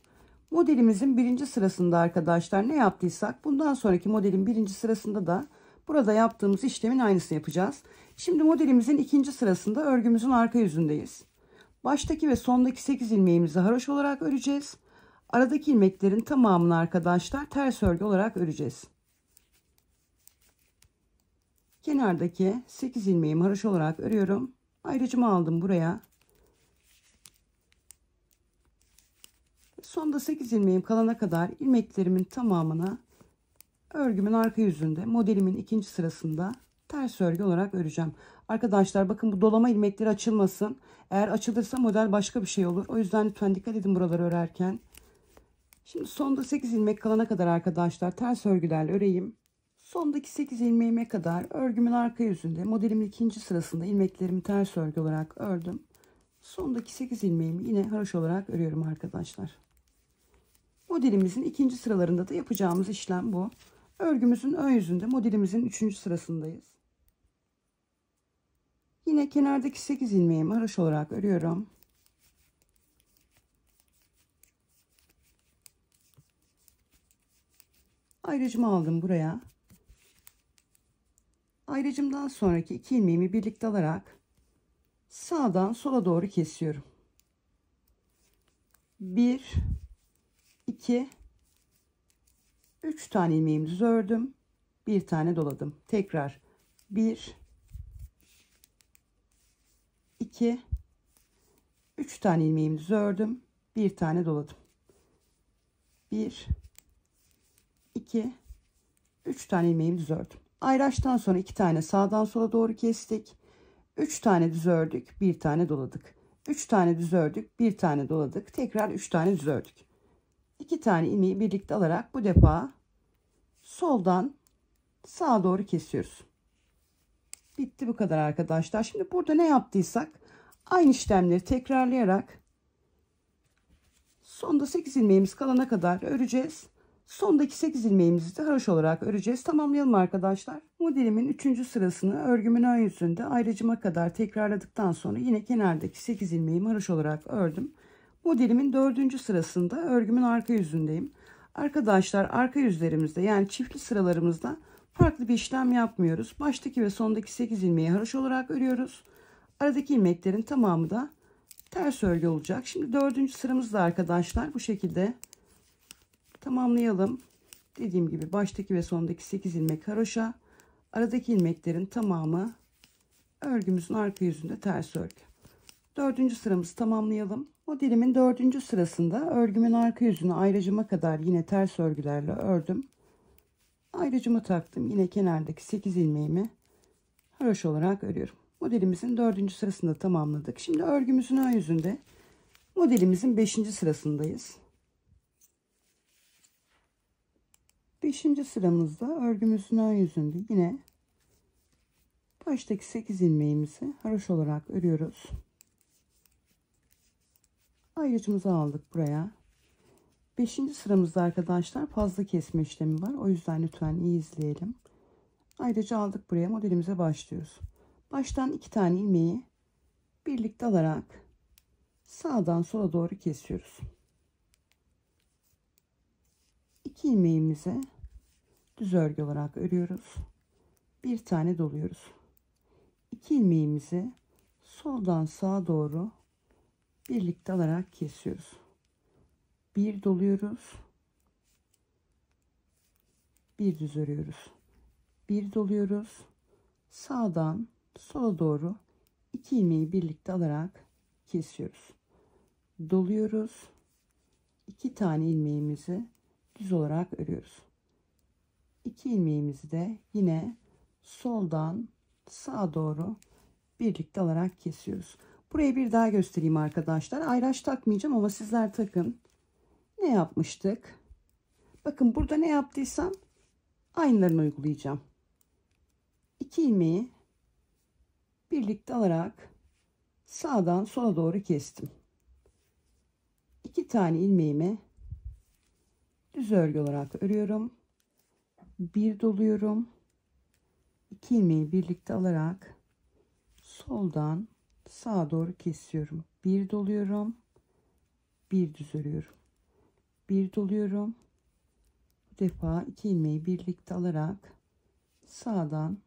Modelimizin birinci sırasında arkadaşlar ne yaptıysak bundan sonraki modelin birinci sırasında da burada yaptığımız işlemin aynısını yapacağız. Şimdi modelimizin ikinci sırasında örgümüzün arka yüzündeyiz. Baştaki ve sondaki 8 ilmeğimizi haroşa olarak öreceğiz. Aradaki ilmeklerin tamamını arkadaşlar ters örgü olarak öreceğiz. Kenardaki 8 ilmeğimi haroşa olarak örüyorum. Ayrıcımı aldım buraya. Sonda 8 ilmeğim kalana kadar ilmeklerimin tamamını örgümün arka yüzünde modelimin ikinci sırasında ters örgü olarak öreceğim. Arkadaşlar bakın bu dolama ilmekleri açılmasın. Eğer açılırsa model başka bir şey olur. O yüzden lütfen dikkat edin buraları örerken. Şimdi sonda 8 ilmek kalana kadar arkadaşlar ters örgülerle öreyim. Sondaki 8 ilmeğime kadar örgümün arka yüzünde modelimin ikinci sırasında ilmeklerimi ters örgü olarak ördüm. Sondaki 8 ilmeğimi yine haroşa olarak örüyorum arkadaşlar. Modelimizin ikinci sıralarında da yapacağımız işlem bu. Örgümüzün ön yüzünde modelimizin 3. sırasındayız. Yine kenardaki 8 ilmeğimi haroşa olarak örüyorum. Ayrıcımı aldım buraya. Ayrıcımdan sonraki 2 ilmeğimi birlikte alarak sağdan sola doğru kesiyorum. 1, 2, 3 tane ilmeğimizi ördüm. 1 tane doladım. Tekrar 1, 2, 3 tane ilmeğimizi ördüm. 1 tane doladım. 1, 2, 3 tane ilmeğimizi ördüm. Ayraçtan sonra 2 tane sağdan sola doğru kestik. 3 tane düz ördük. 1 tane doladık. 3 tane düz ördük. 1 tane doladık. Tekrar 3 tane düz ördük. 2 tane ilmeği birlikte alarak bu defa soldan sağa doğru kesiyoruz. Bitti bu kadar arkadaşlar. Şimdi burada ne yaptıysak aynı işlemleri tekrarlayarak sonda 8 ilmeğimiz kalana kadar öreceğiz. Sondaki 8 ilmeğimizi de haroşa olarak öreceğiz. Tamamlayalım arkadaşlar. Modelimin 3. sırasını örgümün ön yüzünde ayrıcıma kadar tekrarladıktan sonra yine kenardaki 8 ilmeğimi haroşa olarak ördüm. Modelimin 4. sırasında örgümün arka yüzündeyim. Arkadaşlar arka yüzlerimizde yani çiftli sıralarımızda farklı bir işlem yapmıyoruz. Baştaki ve sondaki 8 ilmeği haroşa olarak örüyoruz. Aradaki ilmeklerin tamamı da ters örgü olacak. Şimdi 4. sıramızda arkadaşlar bu şekilde tamamlayalım. Dediğim gibi baştaki ve sondaki 8 ilmek haroşa. Aradaki ilmeklerin tamamı örgümüzün arka yüzünde ters örgü. 4. sıramızı tamamlayalım. Modelimin 4. sırasında örgümün arka yüzünü ayrıcıma kadar yine ters örgülerle ördüm. Ayrıcımı taktım. Yine kenardaki 8 ilmeğimi haroşa olarak örüyorum. Modelimizin 4. sırasında tamamladık. Şimdi örgümüzün ön yüzünde modelimizin 5. sırasındayız. 5. sıramızda örgümüzün ön yüzünde yine baştaki 8 ilmeğimizi haroşa olarak örüyoruz. Ayrıcımızı aldık buraya. 5. sıramızda arkadaşlar fazla kesme işlemi var. O yüzden lütfen iyi izleyelim. Ayrıca aldık buraya, modelimize başlıyoruz. Baştan 2 tane ilmeği birlikte alarak sağdan sola doğru kesiyoruz. 2 ilmeğimize düz örgü olarak örüyoruz. Bir tane doluyoruz. 2 ilmeğimizi soldan sağa doğru birlikte alarak kesiyoruz. Bir doluyoruz. Bir düz örüyoruz. Bir doluyoruz. Sağdan sola doğru 2 ilmeği birlikte alarak kesiyoruz. Doluyoruz. 2 tane ilmeğimizi düz olarak örüyoruz. 2 ilmeğimizi de yine soldan sağa doğru birlikte alarak kesiyoruz. Burayı bir daha göstereyim arkadaşlar. Ayraç takmayacağım ama sizler takın. Ne yapmıştık? Bakın burada ne yaptıysam aynılarını uygulayacağım. 2 ilmeği birlikte alarak sağdan sola doğru kestim. 2 tane ilmeğimi düz örgü olarak örüyorum. Bir doluyorum. 2 ilmeği birlikte alarak soldan sağa doğru kesiyorum. Bir doluyorum. Bir düz örüyorum. Bir doluyorum. Bu defa 2 ilmeği birlikte alarak sağdan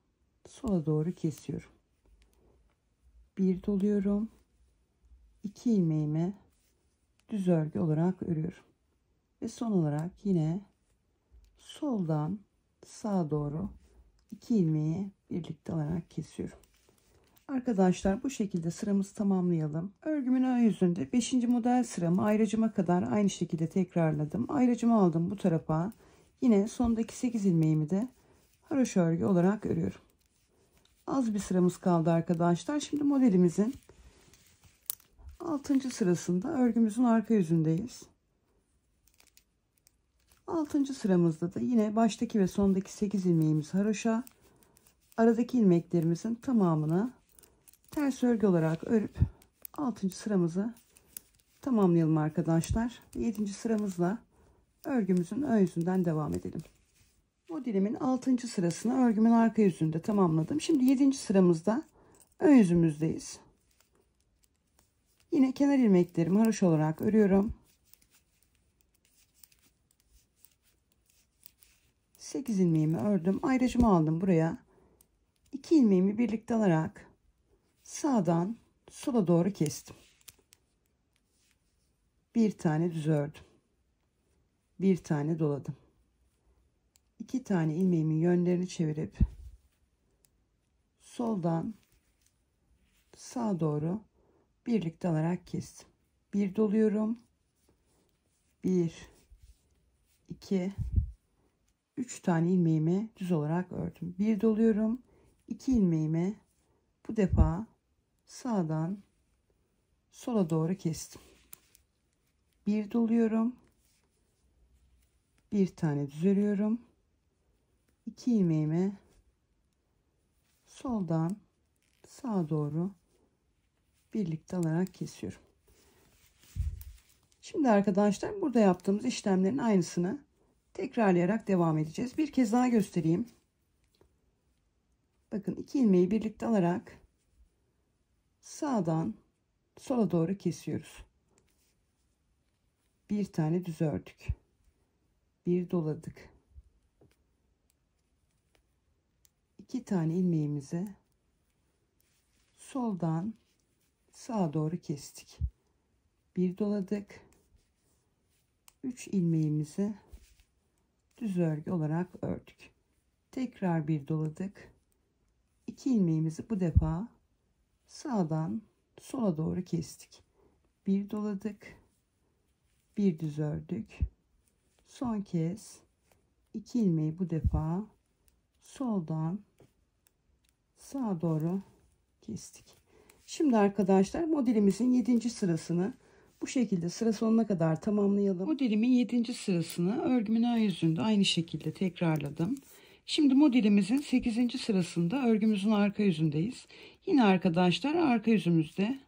sola doğru kesiyorum. Bir doluyorum. 2 ilmeğimi düz örgü olarak örüyorum. Ve son olarak yine soldan sağa doğru 2 ilmeği birlikte alarak kesiyorum. Arkadaşlar bu şekilde sıramızı tamamlayalım. Örgümün ön yüzünde 5. model sıramı ayracıma kadar aynı şekilde tekrarladım. Ayracımı aldım bu tarafa. Yine sondaki 8 ilmeğimi de haroşa örgü olarak örüyorum. Az bir sıramız kaldı arkadaşlar. Şimdi modelimizin 6. sırasında örgümüzün arka yüzündeyiz. 6. sıramızda da yine baştaki ve sondaki 8 ilmeğimiz haroşa, aradaki ilmeklerimizin tamamını ters örgü olarak örüp 6. sıramızı tamamlayalım arkadaşlar. 7. sıramızla örgümüzün ön yüzünden devam edelim. Modelimin 6. sırasını örgümün arka yüzünde tamamladım. Şimdi 7. sıramızda ön yüzümüzdeyiz. Yine kenar ilmeklerimi haroşa olarak örüyorum. 8 ilmeğimi ördüm. Ayracımı aldım buraya. 2 ilmeğimi birlikte alarak sağdan sola doğru kestim. Bir tane düz ördüm. Bir tane doladım. 2 tane ilmeğimin yönlerini çevirip soldan sağa doğru birlikte alarak kestim. Bir doluyorum. 1 2 3 tane ilmeğimi düz olarak ördüm. Bir doluyorum. 2 ilmeğimi bu defa sağdan sola doğru kestim. Bir doluyorum. Bir tane düz örüyorum. 2 ilmeğimi soldan sağa doğru birlikte alarak kesiyorum. Şimdi arkadaşlar burada yaptığımız işlemlerin aynısını tekrarlayarak devam edeceğiz. Bir kez daha göstereyim. Bakın 2 ilmeği birlikte alarak sağdan sola doğru kesiyoruz. Bir tane düz ördük. Bir doladık. 2 tane ilmeğimizi soldan sağa doğru kestik. Bir doladık. 3 ilmeğimizi düz örgü olarak ördük. Tekrar bir doladık. 2 ilmeğimizi bu defa sağdan sola doğru kestik. Bir doladık. Bir düz ördük. Son kez 2 ilmeği bu defa soldan sağa doğru kestik. Şimdi arkadaşlar modelimizin 7. sırasını bu şekilde sıra sonuna kadar tamamlayalım. Modelimin 7. sırasını örgümün ön yüzünde aynı şekilde tekrarladım. Şimdi modelimizin 8. sırasında örgümüzün arka yüzündeyiz. Yine arkadaşlar arka yüzümüzde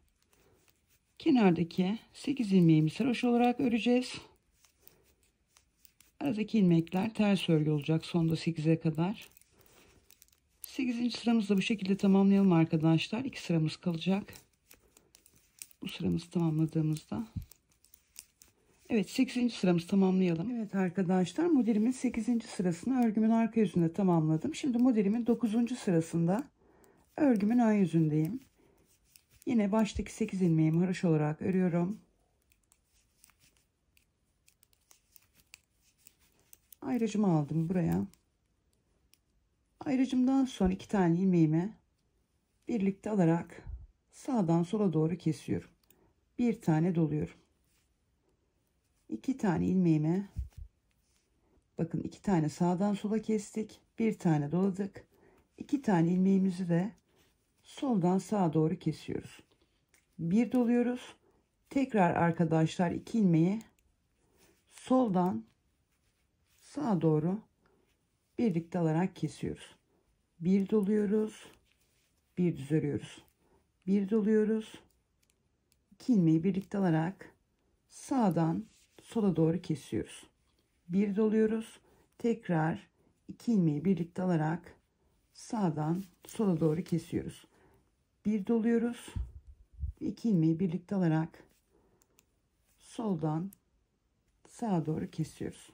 kenardaki 8 ilmeğimizi haroşa olarak öreceğiz. Aradaki ilmekler ters örgü olacak sonda 8'e kadar. 8. sıramızı da bu şekilde tamamlayalım arkadaşlar. 2 sıramız kalacak. Bu sıramızı tamamladığımızda Evet, 8. sıramızı tamamlayalım. Evet arkadaşlar, modelimin 8. sırasını örgümün arka yüzünde tamamladım. Şimdi modelimin 9. sırasında örgümün ön yüzündeyim. Yine baştaki 8 ilmeğimi haroş olarak örüyorum. Ayrıcımı aldım buraya. Ayrıcımdan sonra 2 tane ilmeğimi birlikte alarak sağdan sola doğru kesiyorum. Bir tane doluyorum. 2 tane ilmeğimi, bakın 2 tane sağdan sola kestik. Bir tane doladık. 2 tane ilmeğimizi de soldan sağa doğru kesiyoruz. Bir doluyoruz. Tekrar arkadaşlar 2 ilmeği soldan sağa doğru birlikte alarak kesiyoruz. Bir doluyoruz. Bir düz örüyoruz. Bir doluyoruz. 2 ilmeği birlikte alarak sağdan sola doğru kesiyoruz. Bir doluyoruz. Tekrar 2 ilmeği birlikte alarak sağdan sola doğru kesiyoruz. Bir doluyoruz. 2 ilmeği birlikte alarak soldan sağa doğru kesiyoruz.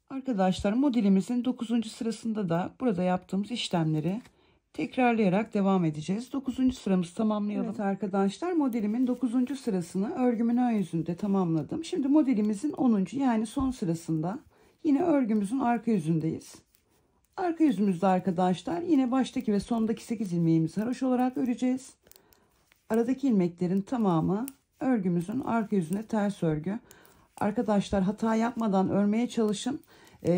Arkadaşlar, modelimizin 9. sırasında da burada yaptığımız işlemleri tekrarlayarak devam edeceğiz. 9. sıramızı tamamlayalım. Evet arkadaşlar, modelimin 9. sırasını örgümün ön yüzünde tamamladım. Şimdi modelimizin 10. yani son sırasında yine örgümüzün arka yüzündeyiz. Arka yüzümüzde arkadaşlar yine baştaki ve sondaki 8 ilmeğimizi haroş olarak öreceğiz. Aradaki ilmeklerin tamamı örgümüzün arka yüzüne ters örgü. Arkadaşlar, hata yapmadan örmeye çalışın.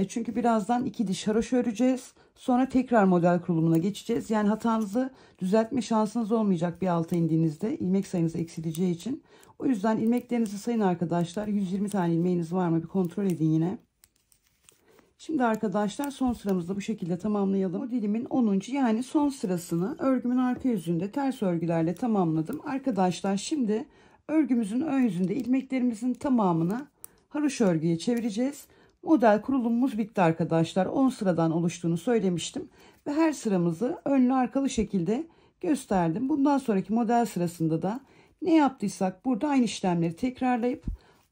Çünkü birazdan 2 diş haroş öreceğiz. Sonra tekrar model kurulumuna geçeceğiz. Yani hatanızı düzeltme şansınız olmayacak bir alta indiğinizde. İlmek sayınız eksileceği için. O yüzden ilmeklerinizi sayın arkadaşlar. 120 tane ilmeğiniz var mı bir kontrol edin yine. Şimdi arkadaşlar, son sıramızda bu şekilde tamamlayalım. Modelimin 10. yani son sırasını örgümün arka yüzünde ters örgülerle tamamladım. Arkadaşlar, şimdi örgümüzün ön yüzünde ilmeklerimizin tamamını haroş örgüye çevireceğiz. Model kurulumumuz bitti arkadaşlar. 10 sıradan oluştuğunu söylemiştim. Ve her sıramızı önlü arkalı şekilde gösterdim. Bundan sonraki model sırasında da ne yaptıysak burada aynı işlemleri tekrarlayıp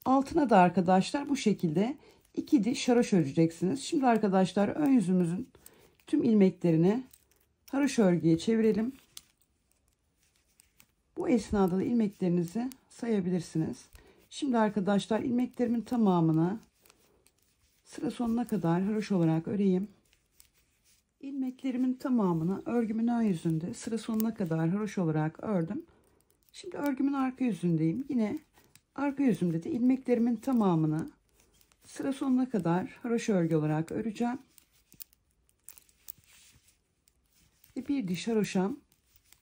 altına da arkadaşlar bu şekilde 2 diş haroş öreceksiniz. Şimdi arkadaşlar, ön yüzümüzün tüm ilmeklerini haroş örgüye çevirelim. Bu esnada da ilmeklerinizi sayabilirsiniz. Şimdi arkadaşlar, ilmeklerimin tamamını sıra sonuna kadar haroş olarak öreyim. İlmeklerimin tamamını örgümün ön yüzünde sıra sonuna kadar haroş olarak ördüm. Şimdi örgümün arka yüzündeyim. Yine arka yüzümde de ilmeklerimin tamamını sıra sonuna kadar haroş örgü olarak öreceğim. Ve bir diş haroşam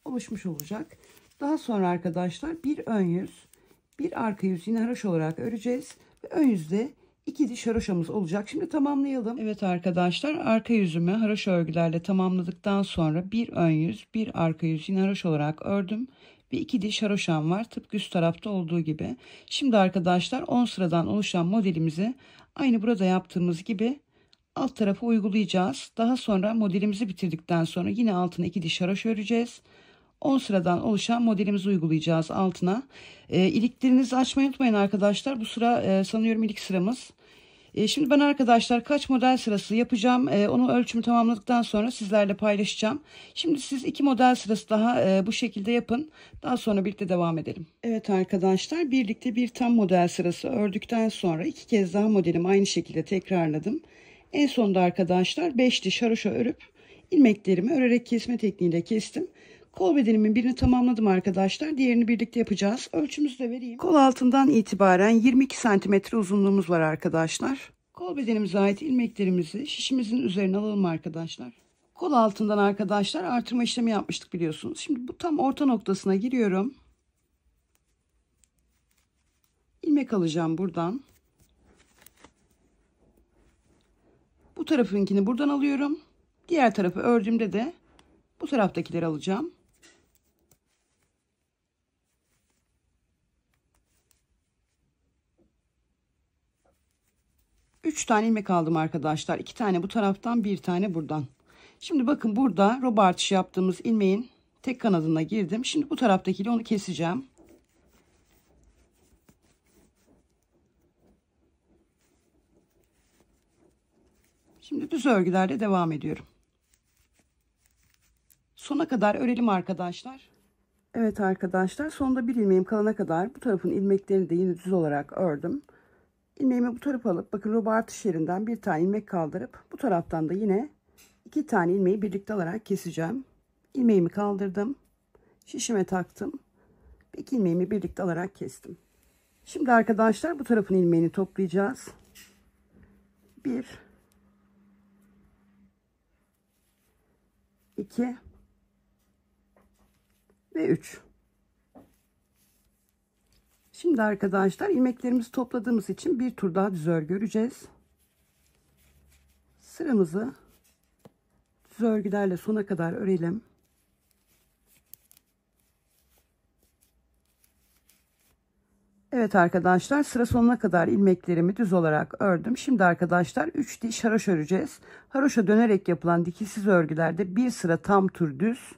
oluşmuş olacak. Daha sonra arkadaşlar bir ön yüz, bir arka yüz yine haroş olarak öreceğiz. Ve ön yüzde 2 diş haroşamız olacak. Şimdi tamamlayalım. Evet arkadaşlar, arka yüzümü haroş örgülerle tamamladıktan sonra bir ön yüz, bir arka yüz yine haroş olarak ördüm. Ve 2 diş haroşam var. Tıpkı üst tarafta olduğu gibi. Şimdi arkadaşlar, 10 sıradan oluşan modelimizi aynı burada yaptığımız gibi alt tarafa uygulayacağız. Daha sonra modelimizi bitirdikten sonra yine altına 2 diş haroş öreceğiz. 10 sıradan oluşan modelimizi uygulayacağız altına. İliklerinizi açmayı unutmayın arkadaşlar. Bu sıra sanıyorum ilik sıramız. Şimdi ben arkadaşlar kaç model sırası yapacağım, onu ölçümü tamamladıktan sonra sizlerle paylaşacağım. Şimdi siz 2 model sırası daha bu şekilde yapın. Daha sonra birlikte devam edelim. Evet arkadaşlar, birlikte bir tam model sırası ördükten sonra 2 kez daha modelimi aynı şekilde tekrarladım. En sonunda arkadaşlar 5 diş haroşa örüp ilmeklerimi örerek kesme tekniğiyle kestim. Kol bedenimin birini tamamladım arkadaşlar. Diğerini birlikte yapacağız. Ölçümüzü de vereyim. Kol altından itibaren 22 cm uzunluğumuz var arkadaşlar. Kol bedenimize ait ilmeklerimizi şişimizin üzerine alalım arkadaşlar. Kol altından arkadaşlar artırma işlemi yapmıştık biliyorsunuz. Şimdi bu tam orta noktasına giriyorum. İlmek alacağım buradan. Bu tarafınkini buradan alıyorum. Diğer tarafı ördüğümde de bu taraftakileri alacağım. Üç tane ilmek aldım arkadaşlar. 2 tane bu taraftan, bir tane buradan. Şimdi bakın, burada roba artışı yaptığımız ilmeğin tek kanadına girdim. Şimdi bu taraftakiyle onu keseceğim. Şimdi düz örgülerle devam ediyorum. Sona kadar örelim arkadaşlar. Evet arkadaşlar, sonunda bir ilmeğim kalana kadar bu tarafın ilmeklerini de yine düz olarak ördüm. İlmeğimi bu tarafa alıp bakın roba artış yerinden bir tane ilmek kaldırıp bu taraftan da yine 2 tane ilmeği birlikte alarak keseceğim. İlmeğimi kaldırdım. Şişime taktım. 2 ilmeğimi birlikte alarak kestim. Şimdi arkadaşlar bu tarafın ilmeğini toplayacağız. 1 2 ve 3. Şimdi arkadaşlar ilmeklerimizi topladığımız için bir tur daha düz örgü öreceğiz. Sıramızı düz örgülerle sona kadar örelim. Evet arkadaşlar, sıra sonuna kadar ilmeklerimi düz olarak ördüm. Şimdi arkadaşlar 3 diş haroşa öreceğiz. Haroşa dönerek yapılan dikişsiz örgülerde bir sıra tam tur düz,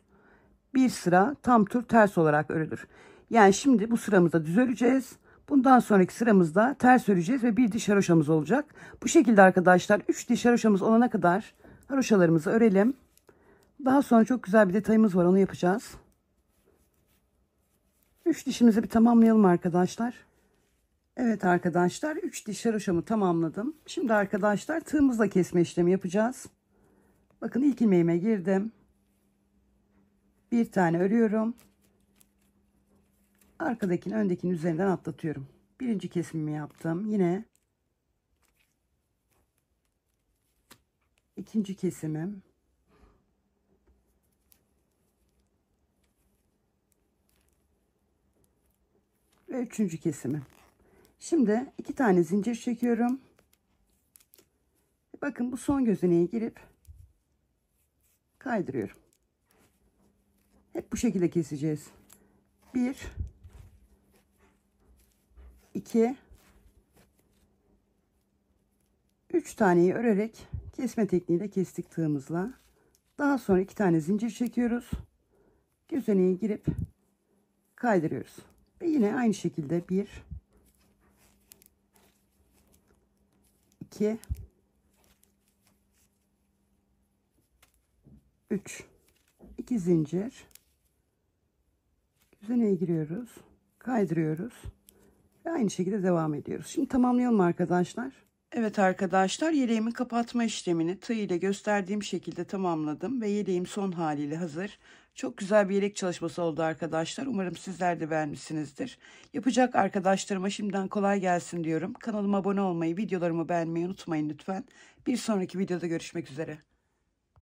bir sıra tam tur ters olarak örülür. Yani şimdi bu sıramızda düz öreceğiz. Bundan sonraki sıramızda ters öreceğiz ve bir diş haroşamız olacak. Bu şekilde arkadaşlar 3 diş haroşamız olana kadar haroşalarımızı örelim. Daha sonra çok güzel bir detayımız var, onu yapacağız. 3 dişimizi bir tamamlayalım arkadaşlar. Evet arkadaşlar, 3 diş haroşamı tamamladım. Şimdi arkadaşlar tığımızla kesme işlemi yapacağız. Bakın ilk ilmeğime girdim. Bir tane örüyorum. Arkadakini öndekinin üzerinden atlatıyorum. Birinci kesimimi yaptım. Yine ikinci kesimim. Ve üçüncü kesimim. Şimdi 2 tane zincir çekiyorum. Bakın bu son gözeneğe girip kaydırıyorum. Hep bu şekilde keseceğiz. 1 2 3 taneyi örerek kesme tekniğiyle kestik tığımızla. Daha sonra 2 tane zincir çekiyoruz. Gözeneğe girip kaydırıyoruz. Ve yine aynı şekilde 1 2 3 2 zincir, düzeneye giriyoruz, kaydırıyoruz ve aynı şekilde devam ediyoruz. Şimdi tamamlayalım arkadaşlar. Evet arkadaşlar, yeleğimi kapatma işlemini tığ ile gösterdiğim şekilde tamamladım ve yeleğim son haliyle hazır. Çok güzel bir yelek çalışması oldu arkadaşlar. Umarım sizler de beğenmişsinizdir. Yapacak arkadaşlarıma şimdiden kolay gelsin diyorum. Kanalıma abone olmayı, videolarımı beğenmeyi unutmayın lütfen. Bir sonraki videoda görüşmek üzere.